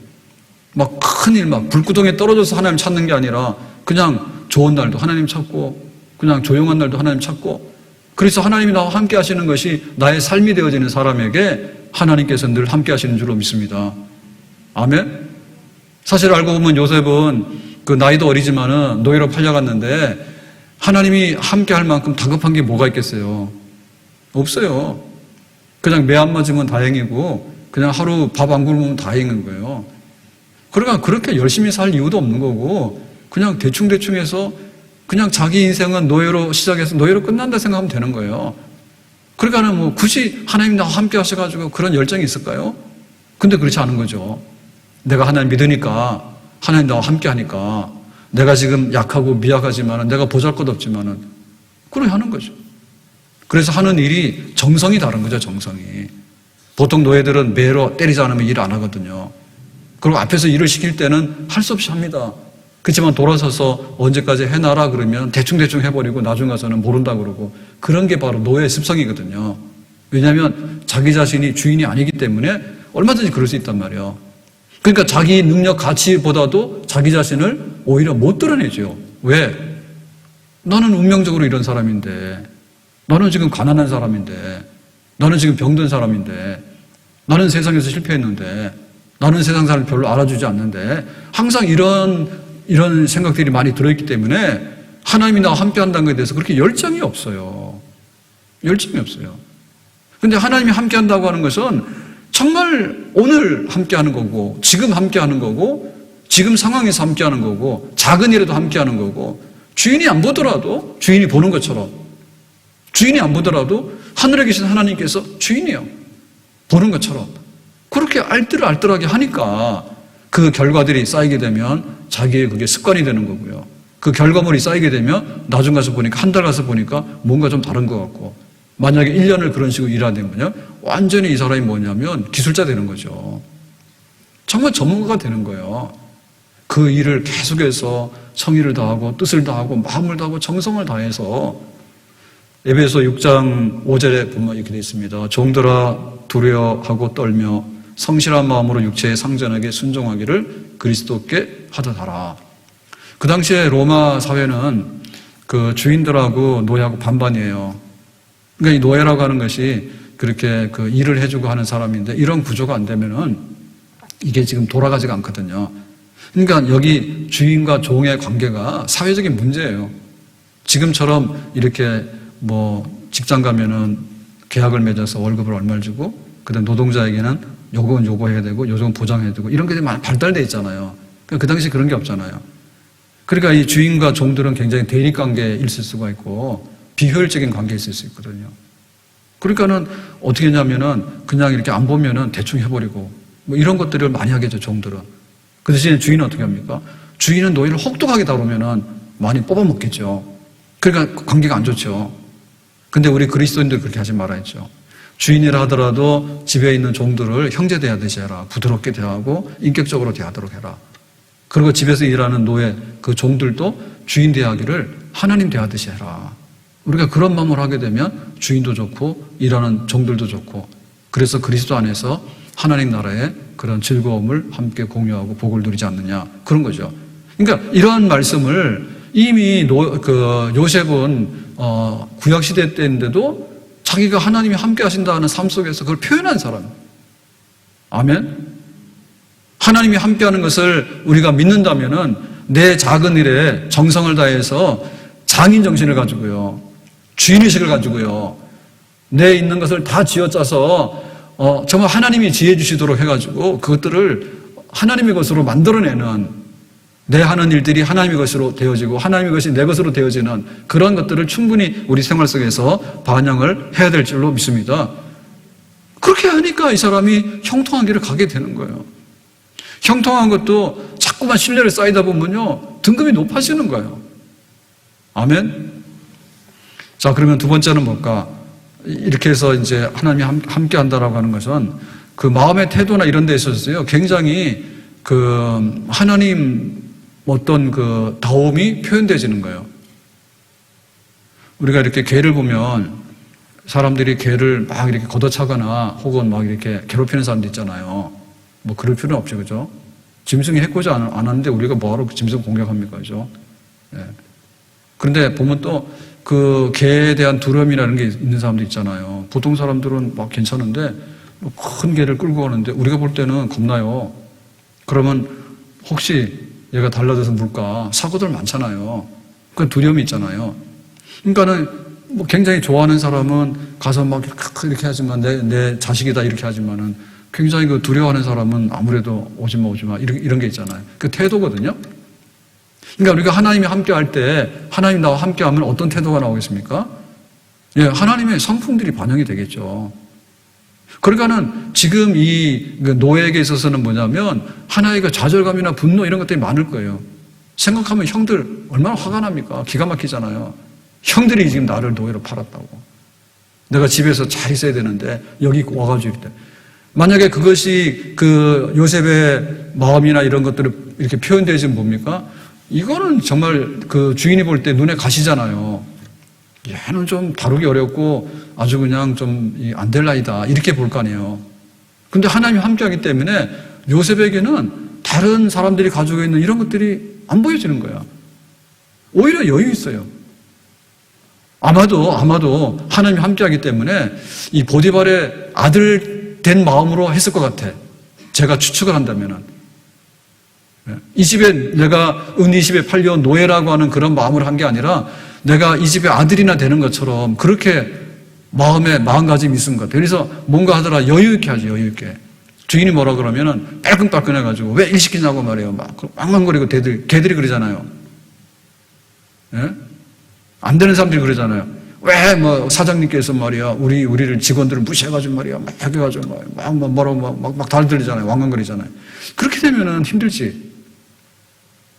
막 큰일 막 불구덩이에 떨어져서 하나님 찾는 게 아니라 그냥 좋은 날도 하나님 찾고 그냥 조용한 날도 하나님 찾고 그래서 하나님이 나와 함께 하시는 것이 나의 삶이 되어지는 사람에게 하나님께서 늘 함께 하시는 줄로 믿습니다. 아멘. 사실 알고 보면 요셉은 그 나이도 어리지만은 노예로 팔려갔는데 하나님이 함께 할 만큼 다급한 게 뭐가 있겠어요? 없어요. 그냥 매 안 맞으면 다행이고 그냥 하루 밥 안 굶으면 다행인 거예요. 그러니까 그렇게 열심히 살 이유도 없는 거고 그냥 대충대충 해서 그냥 자기 인생은 노예로 시작해서 노예로 끝난다 생각하면 되는 거예요. 그러니까는 뭐 굳이 하나님 나와 함께 하셔가지고 그런 열정이 있을까요? 근데 그렇지 않은 거죠. 내가 하나님 믿으니까 하나님 나와 함께 하니까 내가 지금 약하고 미약하지만은 내가 보잘것없지만은 그렇게 하는 거죠. 그래서 하는 일이 정성이 다른 거죠, 정성이. 보통 노예들은 매로 때리지 않으면 일 안 하거든요. 그리고 앞에서 일을 시킬 때는 할 수 없이 합니다. 그렇지만 돌아서서 언제까지 해놔라 그러면 대충대충 해버리고 나중 가서는 모른다 그러고 그런 게 바로 노예의 습성이거든요. 왜냐하면 자기 자신이 주인이 아니기 때문에 얼마든지 그럴 수 있단 말이에요. 그러니까 자기 능력 가치보다도 자기 자신을 오히려 못 드러내죠. 왜? 나는 운명적으로 이런 사람인데, 나는 지금 가난한 사람인데, 나는 지금 병든 사람인데, 나는 세상에서 실패했는데, 나는 세상 사람 별로 알아주지 않는데, 항상 이런 생각들이 많이 들어있기 때문에 하나님이 나와 함께 한다는 것에 대해서 그렇게 열정이 없어요. 열정이 없어요. 근데 하나님이 함께 한다고 하는 것은 정말 오늘 함께 하는 거고, 지금 함께 하는 거고, 지금 상황에서 함께 하는 거고, 작은 일에도 함께 하는 거고, 주인이 안 보더라도 주인이 보는 것처럼, 주인이 안 보더라도 하늘에 계신 하나님께서 주인이요. 보는 것처럼. 그렇게 알뜰하게 하니까 그 결과들이 쌓이게 되면 자기의 그게 습관이 되는 거고요. 그 결과물이 쌓이게 되면 나중 가서 보니까 한 달 가서 보니까 뭔가 좀 다른 것 같고 만약에 1년을 그런 식으로 일하되면요 완전히 이 사람이 뭐냐면 기술자 되는 거죠. 정말 전문가가 되는 거예요. 그 일을 계속해서 성의를 다하고 뜻을 다하고 마음을 다하고 정성을 다해서 에베소 6장 5절에 보면 이렇게 되어 있습니다. 종들아 두려워하고 떨며 성실한 마음으로 육체의 상전에게 순종하기를 그리스도께 하듯하라. 그 당시에 로마 사회는 그 주인들하고 노예하고 반반이에요. 그러니까 이 노예라고 하는 것이 그렇게 그 일을 해주고 하는 사람인데 이런 구조가 안 되면은 이게 지금 돌아가지가 않거든요. 그러니까 여기 주인과 종의 관계가 사회적인 문제예요. 지금처럼 이렇게 뭐 직장 가면은 계약을 맺어서 월급을 얼마를 주고 그다음 노동자에게는 요건 요거 해야 되고 요건 보장해야 되고 이런 게 많이 발달돼 있잖아요. 그 당시 그런 게 없잖아요. 그러니까 이 주인과 종들은 굉장히 대립 관계에 있을 수가 있고 비효율적인 관계에 있을 수 있거든요. 그러니까는 어떻게 했냐면은 그냥 이렇게 안 보면은 대충 해버리고 뭐 이런 것들을 많이 하겠죠, 종들은. 그 대신에 주인은 어떻게 합니까? 주인은 노예를 혹독하게 다루면은 많이 뽑아먹겠죠. 그러니까 관계가 안 좋죠. 근데 우리 그리스도인들 그렇게 하지 말아야죠. 주인이라 하더라도 집에 있는 종들을 형제 대하듯이 해라. 부드럽게 대하고 인격적으로 대하도록 해라. 그리고 집에서 일하는 노예 그 종들도 주인 대하기를 하나님 대하듯이 해라. 우리가 그런 마음을 하게 되면 주인도 좋고 일하는 종들도 좋고 그래서 그리스도 안에서 하나님 나라의 그런 즐거움을 함께 공유하고 복을 누리지 않느냐 그런 거죠. 그러니까 이러한 말씀을 이미 요셉은 구약 시대 때인데도 자기가 하나님이 함께 하신다는 삶 속에서 그걸 표현한 사람. 아멘. 하나님이 함께하는 것을 우리가 믿는다면은 내 작은 일에 정성을 다해서 장인 정신을 가지고요, 주인의식을 가지고요, 내 있는 것을 다 쥐어짜서 정말 하나님이 지혜 주시도록 해가지고 그것들을 하나님의 것으로 만들어내는 내 하는 일들이 하나님의 것으로 되어지고 하나님의 것이 내 것으로 되어지는 그런 것들을 충분히 우리 생활 속에서 반영을 해야 될 줄로 믿습니다. 그렇게 하니까 이 사람이 형통한 길을 가게 되는 거예요. 형통한 것도 자꾸만 신뢰를 쌓이다 보면요 등급이 높아지는 거예요. 아멘. 자, 그러면 두 번째는 뭘까? 이렇게 해서 이제 하나님이 함께 한다라고 하는 것은 그 마음의 태도나 이런 데 있어서요 굉장히 그 하나님 어떤 그 다움이 표현되어지는 거예요. 우리가 이렇게 개를 보면 사람들이 개를 막 이렇게 걷어차거나 혹은 막 이렇게 괴롭히는 사람도 있잖아요. 뭐 그럴 필요는 없죠, 그죠? 짐승이 해코지 안 하는데 우리가 뭐하러 그 짐승 공격합니까, 그죠? 예. 그런데 보면 또 그 개에 대한 두려움이라는 게 있는 사람도 있잖아요. 보통 사람들은 막 괜찮은데 큰 개를 끌고 가는데 우리가 볼 때는 겁나요. 그러면 혹시 얘가 달라져서 물까? 사고들 많잖아요. 그 두려움이 있잖아요. 그러니까는 뭐 굉장히 좋아하는 사람은 가서 막 이렇게 하지만 내 자식이다 이렇게 하지만은 굉장히 그 두려워하는 사람은 아무래도 오지 마 이런 게 있잖아요. 그 태도거든요. 그러니까 우리가 하나님이 함께 할 때 하나님 나와 함께 하면 어떤 태도가 나오겠습니까? 예, 하나님의 성품들이 반영이 되겠죠. 그러니까는 지금 이 노예에게 있어서는 뭐냐면 하나의 그 좌절감이나 분노 이런 것들이 많을 거예요. 생각하면 형들 얼마나 화가 납니까? 기가 막히잖아요. 형들이 지금 나를 노예로 팔았다고. 내가 집에서 잘 있어야 되는데 여기 와가지고 이때 만약에 그것이 그 요셉의 마음이나 이런 것들을 이렇게 표현되지는 뭡니까? 이거는 정말 그 주인이 볼 때 눈에 가시잖아요. 얘는 좀 다루기 어렵고 아주 그냥 좀 안 될 나이다 이렇게 볼 거 아니에요. 근데 하나님이 함께하기 때문에 요셉에게는 다른 사람들이 가지고 있는 이런 것들이 안 보여지는 거야. 오히려 여유 있어요. 아마도 하나님이 함께하기 때문에 이 보디발의 아들 된 마음으로 했을 것 같아. 제가 추측을 한다면은. 이 집에 내가 은 20에 팔려 노예라고 하는 그런 마음으로 한 게 아니라 내가 이 집의 아들이나 되는 것처럼 그렇게 마음가짐이 있은 것 같아요. 그래서 뭔가 하더라 여유 있게 하지, 여유 있게. 주인이 뭐라 그러면은 빨끈빨끈해가지고 왜 일 시키냐고 말해요. 막 빵빵거리고 걔들이 그러잖아요. 예? 안 되는 사람들이 그러잖아요. 왜 뭐 사장님께서 말이야 우리를 직원들을 무시해가지고 말이야 막 해가지고 막 달들리잖아요. 왕관거리잖아요. 그렇게 되면은 힘들지.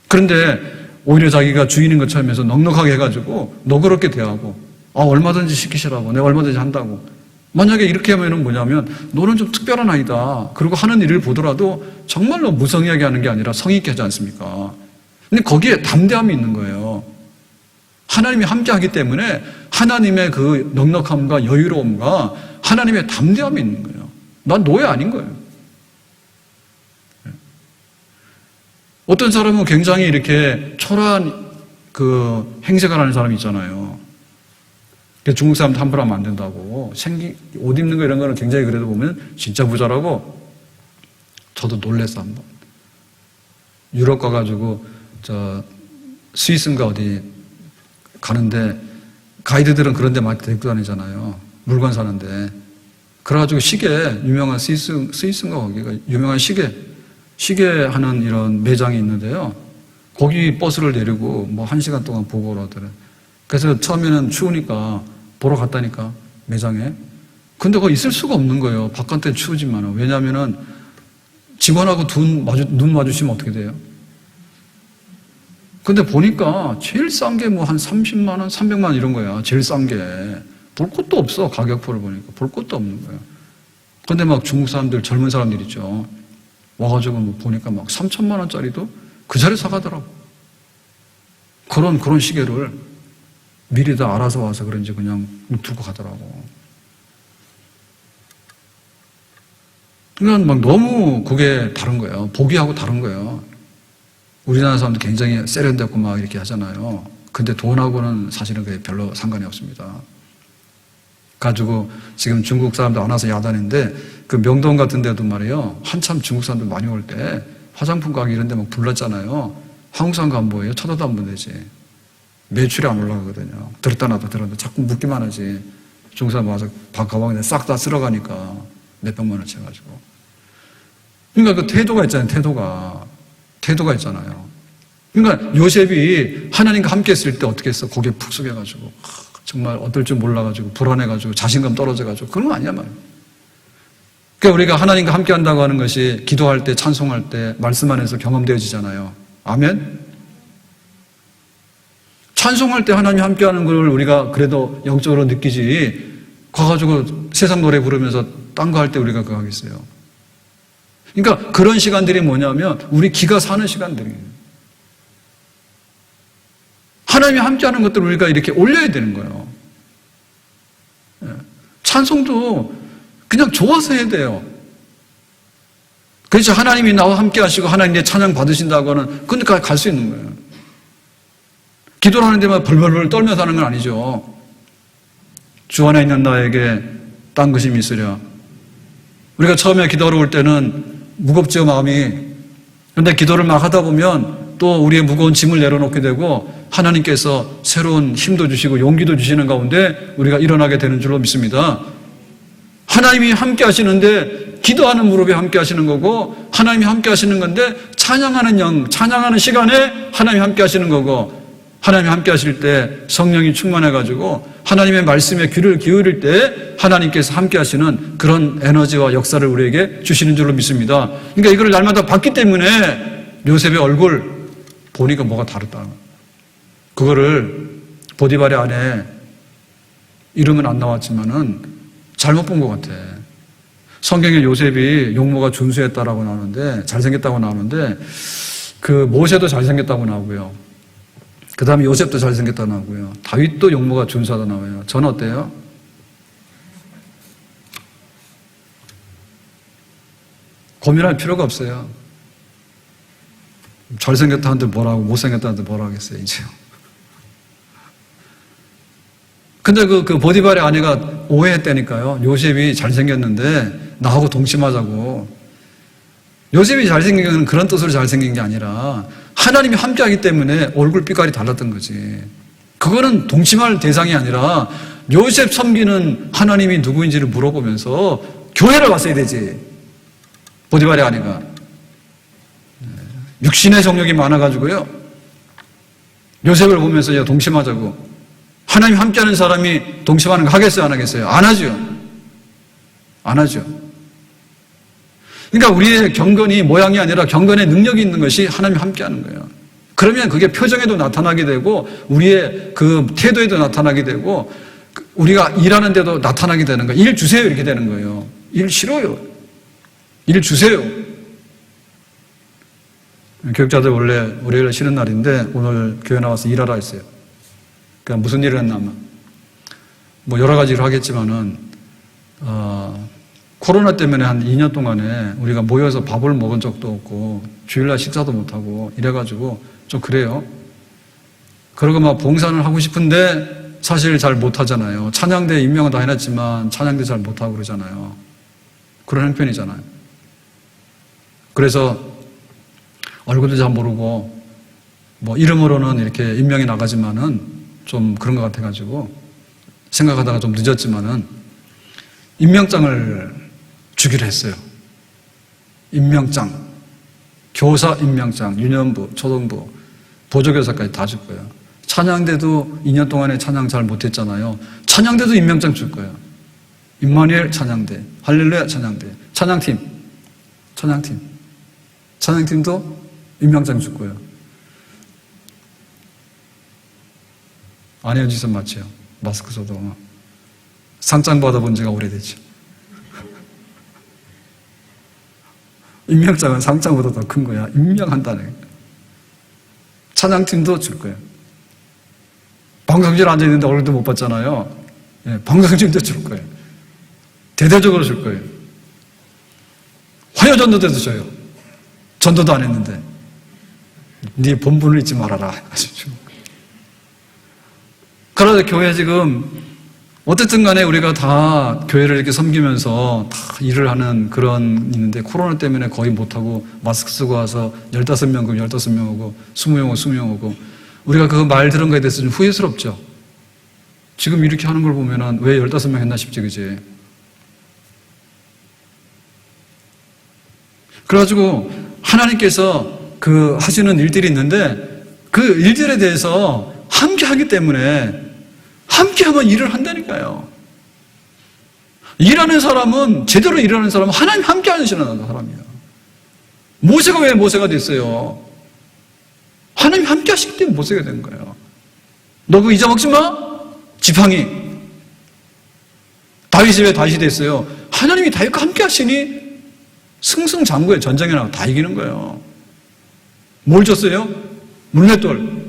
그런데 오히려 자기가 주인인 것처럼 해서 넉넉하게 해가지고 너그럽게 대하고 얼마든지 시키시라고 내가 얼마든지 한다고. 만약에 이렇게 하면은 뭐냐면 너는 좀 특별한 아이다. 그리고 하는 일을 보더라도 정말로 무성의하게 하는 게 아니라 성의 있게 하지 않습니까? 근데 거기에 담대함이 있는 거예요. 하나님이 함께하기 때문에 하나님의 그 넉넉함과 여유로움과 하나님의 담대함이 있는 거예요. 난 노예 아닌 거예요. 어떤 사람은 굉장히 이렇게 초라한 그 행색을 하는 사람이 있잖아요. 중국 사람도 함부로 하면 안 된다고. 옷 입는 거 이런 거는 굉장히 그래도 보면 진짜 부자라고. 저도 놀랬어, 한번. 유럽 가가지고, 스위스인가 어디 가는데, 가이드들은 그런 데 많이 데리고 다니잖아요. 물건 사는데. 그래가지고 유명한 스위스인가 거기가 유명한 시계 하는 이런 매장이 있는데요. 거기 버스를 내리고 뭐 1시간 동안 보고 오라더래. 그래서 처음에는 추우니까 보러 갔다니까, 매장에. 근데 거기 있을 수가 없는 거예요. 바깥엔 추우지만. 왜냐면은 직원하고 눈 마주치면 어떻게 돼요? 근데 보니까 제일 싼 게 뭐 한 30만 원, 300만 원 이런 거야. 제일 싼 게. 볼 것도 없어. 가격표를 보니까. 볼 것도 없는 거예요. 근데 막 중국 사람들, 젊은 사람들 있죠. 와가지고 뭐 보니까 막 3천만 원짜리도 그 자리에 사가더라고. 그런 시계를 미리 다 알아서 와서 그런지 그냥 두고 가더라고. 그러니까 막 너무 그게 다른 거예요. 보기하고 다른 거예요. 우리나라 사람들 굉장히 세련되고 막 이렇게 하잖아요. 근데 돈하고는 사실은 그게 별로 상관이 없습니다. 가지고 지금 중국 사람들 안 와서 야단인데 그 명동 같은 데도 말이에요. 한참 중국 사람들 많이 올 때 화장품 가게 이런 데 막 불렀잖아요. 한국 사람 가면 뭐예요? 쳐다도 안 보내지. 매출이 안 올라가거든요. 들었다 놨다 들었는데 자꾸 묻기만 하지. 중국 사람 와서 가방에 싹 다 쓸어가니까 몇백만 원치 해가지고. 그러니까 그 태도가 있잖아요. 태도가 있잖아요. 그러니까 요셉이 하나님과 함께 했을 때 어떻게 했어? 거기에 푹 숙여가지고 정말 어떨 줄 몰라가지고 불안해가지고 자신감 떨어져가지고 그런 거 아니야 말이야. 그러니까 우리가 하나님과 함께 한다고 하는 것이 기도할 때, 찬송할 때, 말씀 안에서 경험되어지잖아요. 아멘? 찬송할 때 하나님 함께 하는 걸 우리가 그래도 영적으로 느끼지, 가가지고 세상 노래 부르면서 딴 거 할 때 우리가 그거 하겠어요. 그러니까 그런 시간들이 뭐냐면 우리 기가 사는 시간들이에요. 하나님이 함께 하는 것들을 우리가 이렇게 올려야 되는 거예요. 찬송도 그냥 좋아서 해야 돼요. 그래서 하나님이 나와 함께 하시고 하나님 내 찬양 받으신다고 하는, 그러니까 갈 수 있는 거예요. 기도를 하는 데만 벌벌벌 떨면서 하는 건 아니죠. 주 안에 있는 나에게 딴 것임이 있으랴. 우리가 처음에 기도하러 올 때는 무겁죠, 마음이. 그런데 기도를 막 하다 보면 또 우리의 무거운 짐을 내려놓게 되고 하나님께서 새로운 힘도 주시고 용기도 주시는 가운데 우리가 일어나게 되는 줄로 믿습니다. 하나님이 함께 하시는데 기도하는 무릎에 함께 하시는 거고 하나님이 함께 하시는 건데 찬양하는 시간에 하나님이 함께 하시는 거고 하나님이 함께 하실 때 성령이 충만해가지고 하나님의 말씀에 귀를 기울일 때 하나님께서 함께 하시는 그런 에너지와 역사를 우리에게 주시는 줄로 믿습니다. 그러니까 이걸 날마다 봤기 때문에 요셉의 얼굴 보니까 뭐가 다르다. 그거를 보디발의 안에 이름은 안 나왔지만은 잘못 본 것 같아. 성경에 요셉이 용모가 준수했다라고 나오는데 잘생겼다고 나오는데 그 모세도 잘생겼다고 나오고요. 그 다음에 요셉도 잘생겼다 나오고요. 다윗도 용모가 준수하다 나와요. 저는 어때요? 고민할 필요가 없어요. 잘생겼다는데 뭐라고 못생겼다는데 뭐라고 하겠어요 이제요. 근데 그 보디발의 아내가 오해했다니까요. 요셉이 잘생겼는데 나하고 동침하자고. 요셉이 잘생긴 건 그런 뜻으로 잘생긴 게 아니라 하나님이 함께하기 때문에 얼굴 빛깔이 달랐던 거지. 그거는 동침할 대상이 아니라 요셉 섬기는 하나님이 누구인지를 물어보면서 교회를 왔어야 되지. 보디발의 아내가 육신의 정욕이 많아가지고요. 요셉을 보면서 동침하자고. 하나님 함께하는 사람이 동침하는 거 하겠어요? 안 하겠어요? 안 하죠. 안 하죠. 그러니까 우리의 경건이 모양이 아니라 경건의 능력이 있는 것이 하나님 함께하는 거예요. 그러면 그게 표정에도 나타나게 되고 우리의 그 태도에도 나타나게 되고 우리가 일하는 데도 나타나게 되는 거예요. 일 주세요 이렇게 되는 거예요. 일 싫어요. 일 주세요. 교육자들 원래 월요일 쉬는 날인데 오늘 교회 나와서 일하라 했어요. 그러니까 무슨 일을 했냐면 뭐 여러 가지를 하겠지만은 코로나 때문에 한 2년 동안에 우리가 모여서 밥을 먹은 적도 없고 주일날 식사도 못하고 이래가지고 좀 그래요. 그러고 막 봉사를 하고 싶은데 사실 잘 못하잖아요. 찬양대 임명은 다 해놨지만 찬양대 잘 못하고 그러잖아요. 그런 형편이잖아요. 그래서 얼굴도 잘 모르고 뭐 이름으로는 이렇게 임명이 나가지만은 좀 그런 것 같아가지고 생각하다가 좀 늦었지만은 임명장을 주기로 했어요. 임명장, 교사 임명장, 유년부, 초등부, 보조교사까지 다 줄 거예요. 찬양대도 2년 동안에 찬양 잘 못했잖아요. 찬양대도 임명장 줄 거예요. 임마누엘 찬양대, 할렐루야 찬양대, 찬양팀도 임명장 줄 거예요. 안 헤어지선 맞죠? 마스크 써도 상장 받아본 지가 오래됐죠. 임명장은 상장보다 더 큰 거야. 임명한다는 거야. 찬양팀도 줄 거예요. 방송실 앉아있는데 얼굴도 못 봤잖아요. 예, 방송실도 줄 거예요. 대대적으로 줄 거예요. 화요전도대도 줘요. 전도도 안 했는데. 네 본분을 잊지 말아라. 그러나 교회 지금 어쨌든 간에 우리가 다 교회를 이렇게 섬기면서 다 일을 하는 그런 있는데 코로나 때문에 거의 못하고 마스크 쓰고 와서 15명 그럼 15명 오고 20명 오고 20명 오고 우리가 그 말 들은 거에 대해서 좀 후회스럽죠. 지금 이렇게 하는 걸 보면은 왜 15명 했나 싶지, 그지? 그래가지고 하나님께서 그 하시는 일들이 있는데 그 일들에 대해서 함께 하기 때문에 함께 하면 일을 한다니까요. 일하는 사람은, 제대로 일하는 사람은 하나님 함께 하시는 사람이에요. 모세가 왜 모세가 됐어요? 하나님 함께 하시기 때문에 모세가 된 거예요. 너 그거 잊어먹지 마? 지팡이. 다윗이 왜 다윗이 됐어요? 하나님이 다윗과 함께 하시니 승승장구에 전쟁에 나가 다 이기는 거예요. 뭘 줬어요? 물맷돌.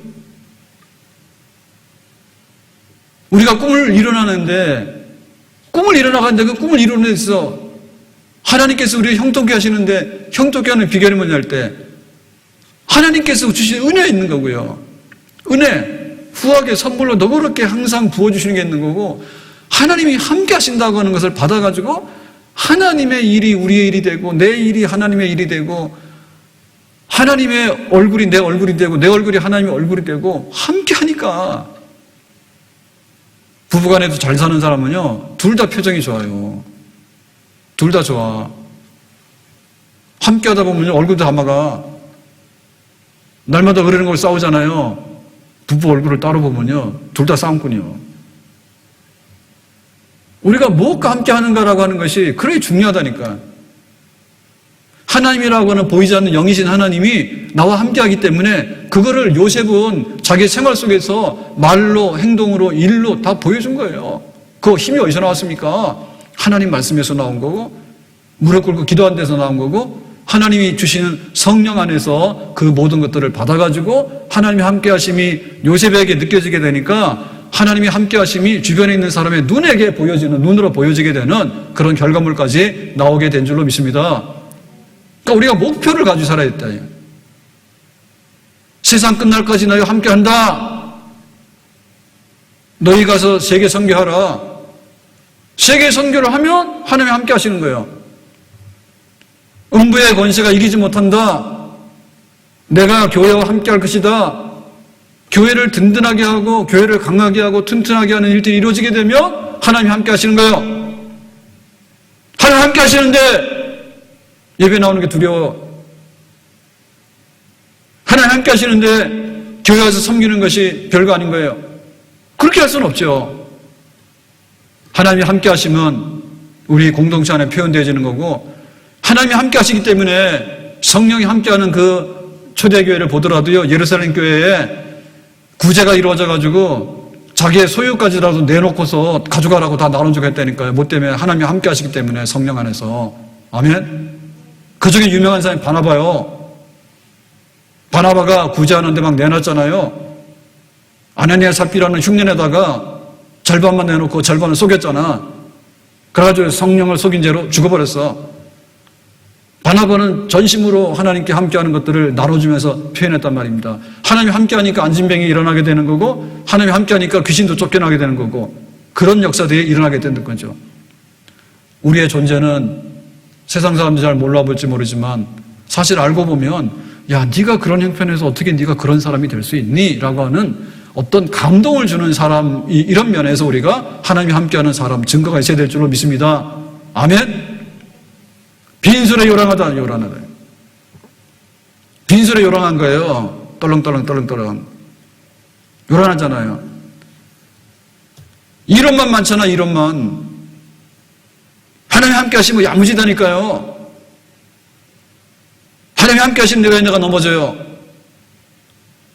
우리가 꿈을 이뤄나가는데 그 꿈을 이루는 데 있어 하나님께서 우리를 형통케 하시는데 형통케 하는 비결이 뭐냐 할 때 하나님께서 주신 은혜 있는 거고요. 은혜, 후하게 선물로 너그럽게 항상 부어주시는 게 있는 거고 하나님이 함께 하신다고 하는 것을 받아가지고 하나님의 일이 우리의 일이 되고 내 일이 하나님의 일이 되고 하나님의 얼굴이 내 얼굴이 되고 내 얼굴이 하나님의 얼굴이 되고 함께 하니까 부부간에도 잘 사는 사람은요, 둘 다 표정이 좋아요. 둘 다 좋아. 함께 하다 보면 얼굴도 담아가. 날마다 그러는 걸 싸우잖아요. 부부 얼굴을 따로 보면요, 둘 다 싸움꾼이요. 우리가 무엇과 함께 하는가라고 하는 것이 그렇게 중요하다니까. 하나님이라고 하는 보이지 않는 영이신 하나님이 나와 함께 하기 때문에 그거를 요셉은 자기 생활 속에서 말로, 행동으로, 일로 다 보여준 거예요. 그 힘이 어디서 나왔습니까? 하나님 말씀에서 나온 거고, 무릎 꿇고 기도한 데서 나온 거고, 하나님이 주시는 성령 안에서 그 모든 것들을 받아가지고 하나님이 함께 하심이 요셉에게 느껴지게 되니까 하나님이 함께 하심이 주변에 있는 사람의 눈으로 보여지게 되는 그런 결과물까지 나오게 된 줄로 믿습니다. 그러니까 우리가 목표를 가지고 살아야 했다. 세상 끝날까지 너희와 함께 한다. 너희 가서 세계 선교하라. 세계 선교를 하면 하나님이 함께 하시는 거예요. 음부의 권세가 이기지 못한다. 내가 교회와 함께 할 것이다. 교회를 든든하게 하고 교회를 강하게 하고 튼튼하게 하는 일들이 이루어지게 되면 하나님이 함께 하시는 거예요. 하나님 함께 하시는데 예배 나오는 게 두려워. 하나님 함께 하시는데 교회 와서 섬기는 것이 별거 아닌 거예요. 그렇게 할 수는 없죠. 하나님이 함께 하시면 우리 공동체 안에 표현되어지는 거고, 하나님이 함께 하시기 때문에 성령이 함께하는 그 초대교회를 보더라도요, 예루살렘 교회에 구제가 이루어져 가지고 자기의 소유까지라도 내놓고서 가져가라고 다 나눠주고 했다니까요. 뭐 때문에 하나님이 함께 하시기 때문에, 성령 안에서. 아멘. 그 중에 유명한 사람이 바나바요. 바나바가 구제하는데 막 내놨잖아요. 아나니아 삽비라는 흉년에다가 절반만 내놓고 절반을 속였잖아. 그래가지고 성령을 속인 죄로 죽어버렸어. 바나바는 전심으로 하나님께 함께하는 것들을 나눠주면서 표현했단 말입니다. 하나님이 함께하니까 안진병이 일어나게 되는 거고, 하나님이 함께하니까 귀신도 쫓겨나게 되는 거고, 그런 역사들이 일어나게 되는 거죠. 우리의 존재는 세상 사람들이 잘 몰라볼지 모르지만 사실 알고 보면, 야, 네가 그런 형편에서 어떻게 네가 그런 사람이 될 수 있니? 라고 하는 어떤 감동을 주는 사람, 이런 면에서 우리가 하나님이 함께하는 사람 증거가 있어야 될 줄로 믿습니다. 아멘. 빈술에 요란하다. 빈술에 요란한 거예요. 떨렁떨렁. 요란하잖아요. 이론만 많잖아, 이론만. 하나님이 함께 하시면 야무지다니까요. 하나님이 함께 하시면 내가 넘어져요.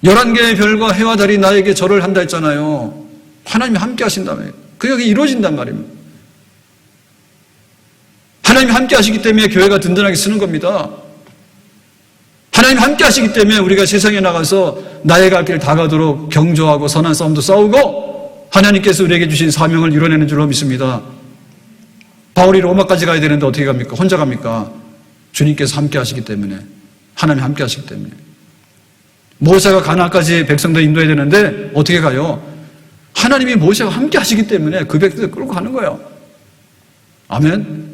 11개의 별과 해와 달이 나에게 절을 한다 했잖아요. 하나님이 함께 하신다며. 그게 이루어진단 말입니다. 하나님이 함께 하시기 때문에 교회가 든든하게 쓰는 겁니다. 하나님이 함께 하시기 때문에 우리가 세상에 나가서 나의 갈 길 다 가도록 경조하고 선한 싸움도 싸우고 하나님께서 우리에게 주신 사명을 이뤄내는 줄로 믿습니다. 바울이 로마까지 가야 되는데 어떻게 갑니까? 혼자 갑니까? 주님께서 함께 하시기 때문에, 하나님이 함께 하시기 때문에. 모세가 가나안까지 백성들 인도해야 되는데 어떻게 가요? 하나님이 모세와 함께 하시기 때문에 그 백성들 끌고 가는 거예요. 아멘.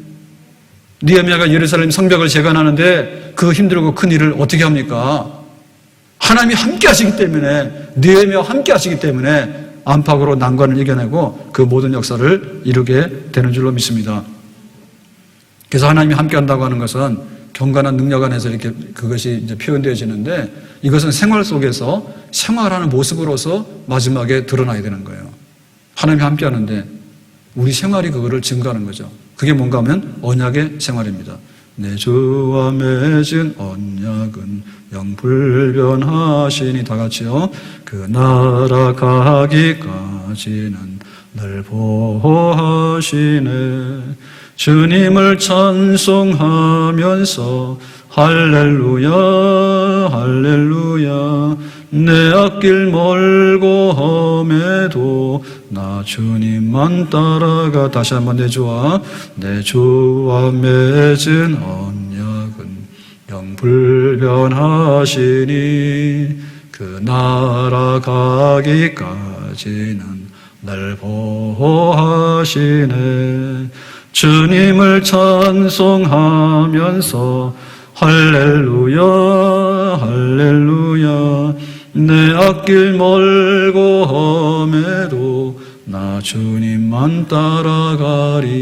느헤미야가 예루살렘 성벽을 재건하는데 그 힘들고 큰 일을 어떻게 합니까? 하나님이 함께 하시기 때문에, 느헤미야와 함께 하시기 때문에 안팎으로 난관을 이겨내고 그 모든 역사를 이루게 되는 줄로 믿습니다. 그래서 하나님이 함께 한다고 하는 것은 경건한 능력 안에서 이렇게 그것이 이제 표현되어지는데, 이것은 생활 속에서 생활하는 모습으로서 마지막에 드러나야 되는 거예요. 하나님이 함께 하는데 우리 생활이 그거를 증거하는 거죠. 그게 뭔가 하면 언약의 생활입니다. 내 주와 맺은 언약은 영불변하시니, 다 같이요. 그 나라 가기까지는 늘 보호하시네. 주님을 찬송하면서 할렐루야 할렐루야, 내 앞길 멀고 험해도 나 주님만 따라가. 다시 한번 내 주와 맺은 언약은 영불변하시니, 그 나라 가기까지는 날 보호하시네. 주님을 찬송하면서 할렐루야 할렐루야. 내 앞길 멀고 험해도 나 주님만 따라가리.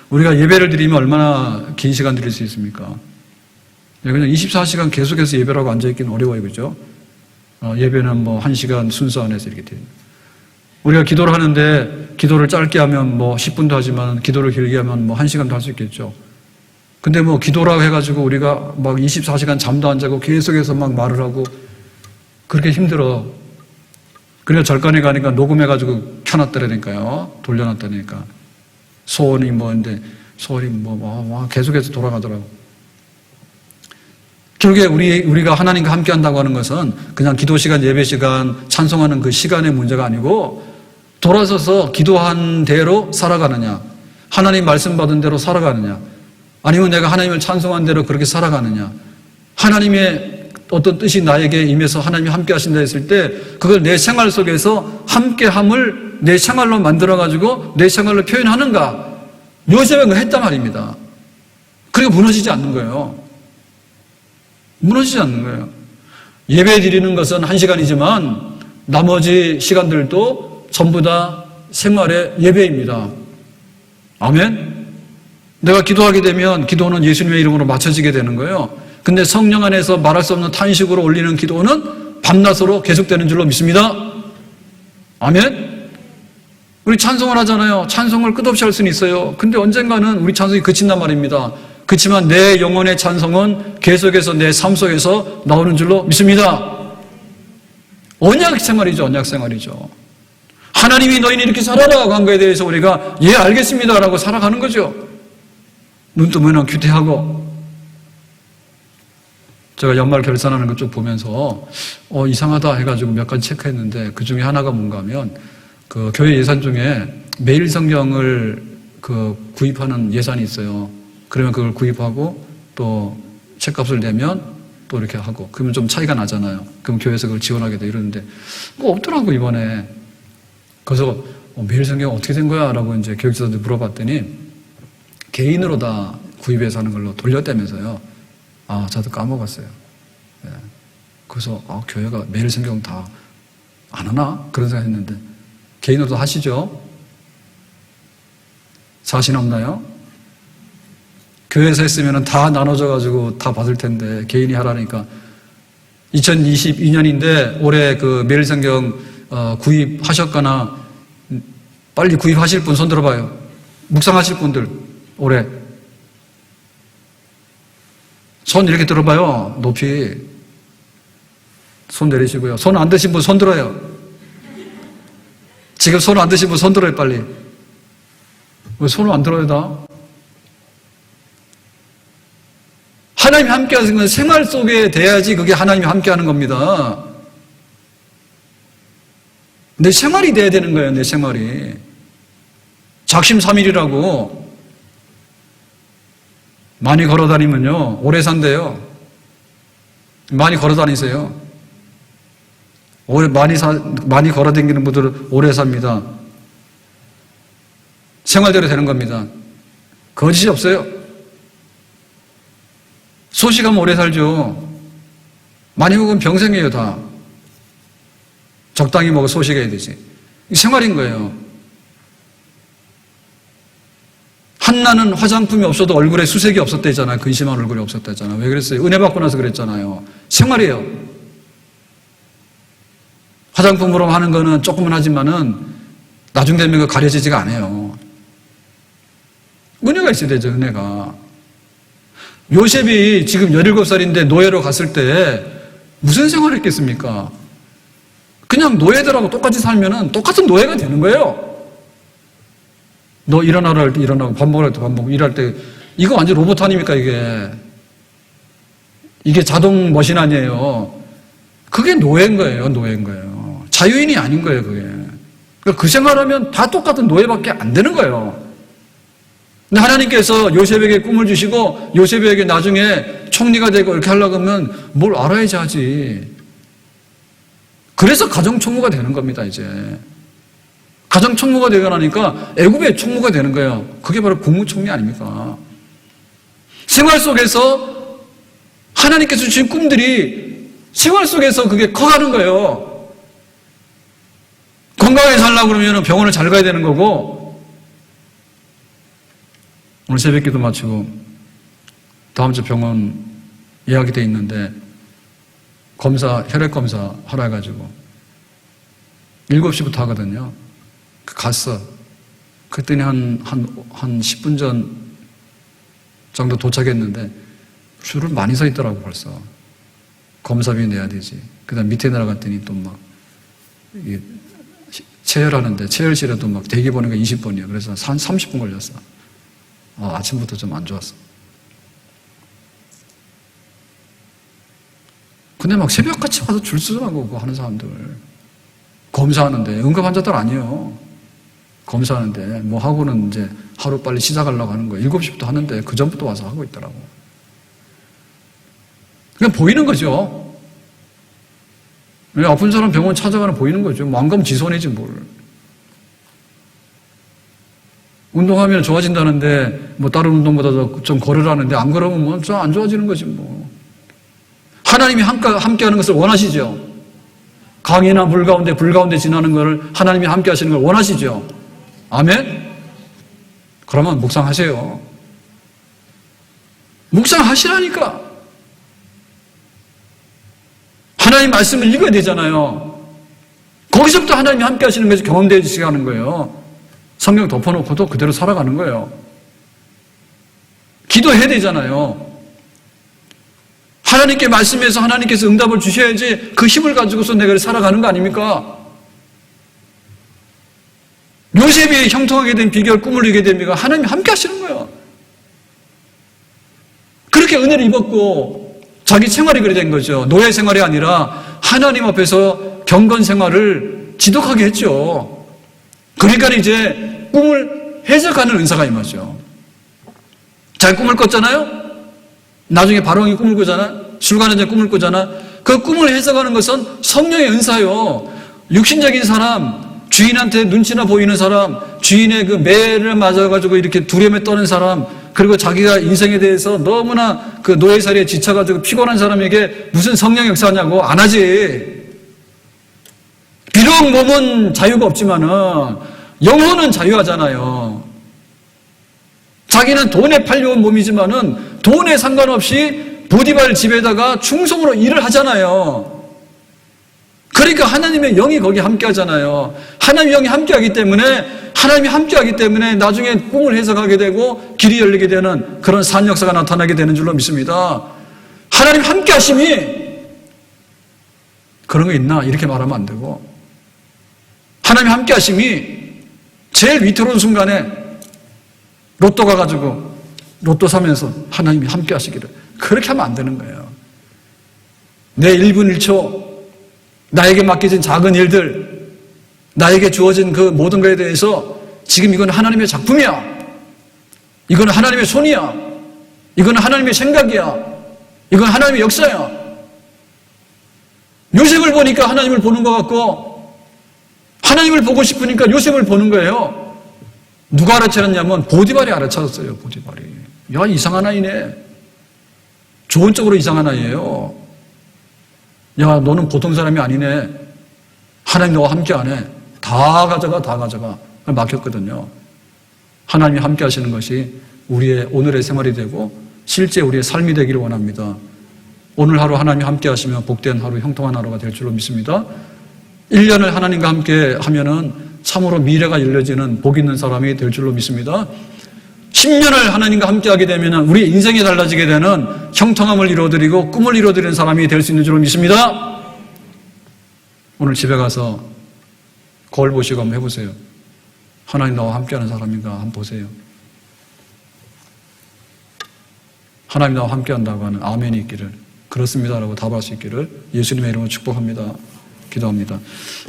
우리가 예배를 드리면 얼마나 긴 시간 드릴 수 있습니까? 그냥 24시간 계속해서 예배를 하고 앉아있기는 어려워요. 그죠? 예배는 뭐 1시간 순서 안에서 이렇게 돼요. 우리가 기도를 하는데 기도를 짧게 하면 뭐 10분도 하지만 기도를 길게 하면 뭐 1시간도 할 수 있겠죠. 근데 뭐 기도라고 해가지고 우리가 막 24시간 잠도 안 자고 계속해서 막 말을 하고 그렇게 힘들어. 그래서 절간에 가니까 녹음해가지고 켜놨더라니까요. 돌려놨다니까. 소원이 뭐인데 소원이 계속해서 돌아가더라고. 결국에 우리가 하나님과 함께 한다고 하는 것은 그냥 기도 시간, 예배 시간, 찬송하는 그 시간의 문제가 아니고 돌아서서 기도한 대로 살아가느냐, 하나님 말씀 받은 대로 살아가느냐, 아니면 내가 하나님을 찬송한 대로 그렇게 살아가느냐, 하나님의 어떤 뜻이 나에게 임해서 하나님이 함께 하신다 했을 때 그걸 내 생활 속에서 함께함을 내 생활로 만들어가지고 내 생활로 표현하는가. 요셉은 그걸 했단 말입니다. 그리고 무너지지 않는 거예요. 무너지지 않는 거예요. 예배 드리는 것은 1시간이지만 나머지 시간들도 전부 다 생활의 예배입니다. 아멘? 내가 기도하게 되면 기도는 예수님의 이름으로 맞춰지게 되는 거예요. 근데 성령 안에서 말할 수 없는 탄식으로 올리는 기도는 밤낮으로 계속되는 줄로 믿습니다. 아멘? 우리 찬송을 하잖아요. 찬송을 끝없이 할 수는 있어요. 근데 언젠가는 우리 찬송이 그친단 말입니다. 그렇지만 내 영혼의 찬송은 계속해서 내 삶 속에서 나오는 줄로 믿습니다. 언약 생활이죠. 언약 생활이죠. 하나님이 너희는 이렇게 살아라 한 거에 대해서 우리가 예 알겠습니다 라고 살아가는 거죠. 눈 뜨면 규태하고. 제가 연말 결산하는 것 쭉 보면서 이상하다 해가지고 몇 가지 체크했는데 그 중에 하나가 뭔가 하면 그 교회 예산 중에 매일 성경을 구입하는 예산이 있어요. 그러면 그걸 구입하고 또 책값을 내면 또 이렇게 하고 그러면 좀 차이가 나잖아요. 그럼 교회에서 그걸 지원하게 돼 이러는데 없더라고 이번에. 그래서 매일 성경 어떻게 된 거야? 라고 이제 교육자한테 물어봤더니 개인으로 다 구입해서 하는 걸로 돌렸다면서요. 저도 까먹었어요. 네. 그래서 교회가 매일 성경 다 안 하나? 그런 생각 했는데 개인으로도 하시죠? 자신 없나요? 교회에서 했으면 다 나눠져가지고 다 받을 텐데 개인이 하라니까 2022년인데 올해 그 매일 성경 구입하셨거나 빨리 구입하실 분 손 들어봐요. 묵상하실 분들 올해 손 이렇게 들어봐요. 높이 손 내리시고요. 손 안 드신 분 손 들어요. 지금 손 안 드신 분 손 들어요. 빨리. 왜 손을 안 들어요 다? 하나님이 함께 하는 건 생활 속에 돼야지 그게 하나님이 함께 하는 겁니다. 내 생활이 돼야 되는 거예요. 내 생활이. 작심삼일이라고 많이 걸어다니면요 오래 산대요. 많이 걸어다니세요. 많이 걸어다니는 분들은 오래 삽니다. 생활대로 되는 겁니다. 거짓이 없어요. 소식하면 오래 살죠. 많이 먹으면 병생이에요 다. 적당히 먹어 소식해야 되지. 생활인 거예요. 한나는 화장품이 없어도 얼굴에 수색이 없었다잖아요. 근심한 얼굴이 없었다잖아요. 왜 그랬어요? 은혜 받고 나서 그랬잖아요. 생활이에요. 화장품으로 하는 거는 조금은 하지만은 나중 되면 그 가려지지가 않아요. 은혜가 있어야 되죠. 은혜가. 요셉이 지금 17살인데 노예로 갔을 때 무슨 생활을 했겠습니까? 그냥 노예들하고 똑같이 살면은 똑같은 노예가 되는 거예요. 너 일어나라 할 때 일어나고 밥 먹으라 할 때 밥 먹고 일할 때 이거 완전 로봇 아닙니까 이게. 이게 자동 머신 아니에요. 그게 노예인 거예요. 노예인 거예요. 자유인이 아닌 거예요. 그게. 그러니까 그 생활하면 다 똑같은 노예밖에 안 되는 거예요. 근데 하나님께서 요셉에게 꿈을 주시고 요셉에게 나중에 총리가 되고 이렇게 하려고 하면 뭘 알아야지 하지. 그래서 가정총무가 되는 겁니다. 이제 가정총무가 되고 나니까 애굽의 총무가 되는 거예요. 그게 바로 국무총리 아닙니까? 생활 속에서 하나님께서 주신 꿈들이 생활 속에서 그게 커가는 거예요. 건강하게 살려고 그러면 병원을 잘 가야 되는 거고, 오늘 새벽기도 마치고 다음 주 병원 예약이 돼 있는데 혈액검사 하라 해가지고 7시부터 하거든요. 갔어. 그랬더니 한 10분 전 정도 도착했는데 줄을 많이 서 있더라고 벌써. 검사비 내야 되지. 그 다음 밑에 내려갔더니 또 막 체열하는데 체열실에도 막 대기 보는 게 20번이에요. 그래서 한 30분 걸렸어. 아침부터 좀 안 좋았어. 근데 막 새벽같이 와서 줄 서라고 그거 하는 사람들. 검사하는데 응급 환자들 아니에요. 검사하는데 뭐 하고는 이제 하루 빨리 시작하려고 하는 거예요. 7시부터 하는데 그 전부터 와서 하고 있더라고. 그냥 보이는 거죠. 아픈 사람 병원 찾아가는 보이는 거죠. 뭐 안 가면 지손이지 뭘. 운동하면 좋아진다는데 뭐 다른 운동보다 좀 걸으라는데 안 걸으면 뭐 좀 안 좋아지는 거지 뭐. 하나님이 함께하는 것을 원하시죠. 강이나 물 가운데 지나는 것을 하나님이 함께 하시는 걸 원하시죠. 아멘? 그러면 묵상하세요. 묵상하시라니까. 하나님 말씀을 읽어야 되잖아요. 거기서부터 하나님이 함께 하시는 것이 경험되어지게 하는 거예요. 성경 덮어놓고도 그대로 살아가는 거예요. 기도해야 되잖아요. 하나님께 말씀해서 하나님께서 응답을 주셔야지 그 힘을 가지고서 내가 살아가는 거 아닙니까? 요셉이 형통하게 된 비결, 꿈을 이루게 됩니까? 하나님이 함께 하시는 거예요. 그렇게 은혜를 입었고 자기 생활이 그래 된 거죠. 노예 생활이 아니라 하나님 앞에서 경건 생활을 지독하게 했죠. 그러니까 이제 꿈을 해석하는 은사가 임하죠. 잘 꿈을 꿨잖아요? 나중에 바로왕이 꿈을 꾸잖아? 술관원장이 꿈을 꾸잖아? 그 꿈을 해석하는 것은 성령의 은사요. 육신적인 사람, 주인한테 눈치나 보이는 사람, 주인의 그 매를 맞아가지고 이렇게 두려움에 떠는 사람, 그리고 자기가 인생에 대해서 너무나 그 노예살이에 지쳐가지고 피곤한 사람에게 무슨 성령 역사하냐고 안 하지. 비록 몸은 자유가 없지만은 영혼은 자유하잖아요. 자기는 돈에 팔려온 몸이지만은 돈에 상관없이 보디발 집에다가 충성으로 일을 하잖아요. 그러니까 하나님의 영이 거기 함께 하잖아요. 하나님의 영이 함께 하기 때문에, 하나님이 함께 하기 때문에 나중에 꿈을 해석하게 되고 길이 열리게 되는 그런 산 역사가 나타나게 되는 줄로 믿습니다. 하나님 함께 하심이 그런 거 있나? 이렇게 말하면 안 되고, 하나님 함께 하심이 제일 위태로운 순간에 로또 가가지고 로또 사면서 하나님이 함께 하시기를, 그렇게 하면 안 되는 거예요. 내 1분 1초 나에게 맡겨진 작은 일들, 나에게 주어진 그 모든 것에 대해서 지금 이건 하나님의 작품이야, 이건 하나님의 손이야, 이건 하나님의 생각이야, 이건 하나님의 역사야. 요셉을 보니까 하나님을 보는 것 같고, 하나님을 보고 싶으니까 요셉을 보는 거예요. 누가 알아차렸냐면 보디발이 알아차렸어요. 보디발이. 야, 이상한 아이네. 좋은 쪽으로 이상한 아이예요. 야, 너는 보통 사람이 아니네. 하나님 너와 함께 안 해. 다 가져가. 막혔거든요. 하나님이 함께 하시는 것이 우리의 오늘의 생활이 되고 실제 우리의 삶이 되기를 원합니다. 오늘 하루 하나님이 함께 하시면 복된 하루, 형통한 하루가 될 줄로 믿습니다. 1년을 하나님과 함께 하면은 참으로 미래가 열려지는 복 있는 사람이 될 줄로 믿습니다. 10년을 하나님과 함께 하게 되면 우리 인생이 달라지게 되는 형통함을 이루어드리고 꿈을 이루어드리는 사람이 될 수 있는 줄로 믿습니다. 오늘 집에 가서 거울 보시고 한번 해보세요. 하나님 나와 함께하는 사람인가 한번 보세요. 하나님 나와 함께한다고 하는 아멘이 있기를, 그렇습니다라고 답할 수 있기를 예수님의 이름으로 축복합니다. 기도합니다.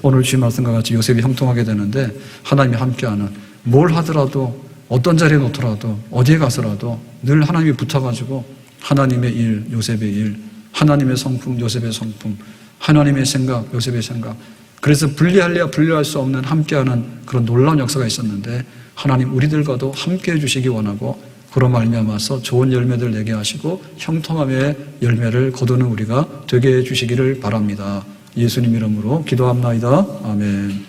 오늘 주신 말씀과 같이 요셉이 형통하게 되는데, 하나님이 함께하는, 뭘 하더라도 어떤 자리에 놓더라도 어디에 가서라도 늘 하나님이 붙어가지고 하나님의 일, 요셉의 일, 하나님의 성품, 요셉의 성품, 하나님의 생각, 요셉의 생각, 그래서 분리할래야 분리할 수 없는 함께하는 그런 놀라운 역사가 있었는데, 하나님 우리들과도 함께해 주시기 원하고 그로 말미암아서 좋은 열매들 내게 하시고 형통함의 열매를 거두는 우리가 되게 해주시기를 바랍니다. 예수님 이름으로 기도합나이다. 아멘.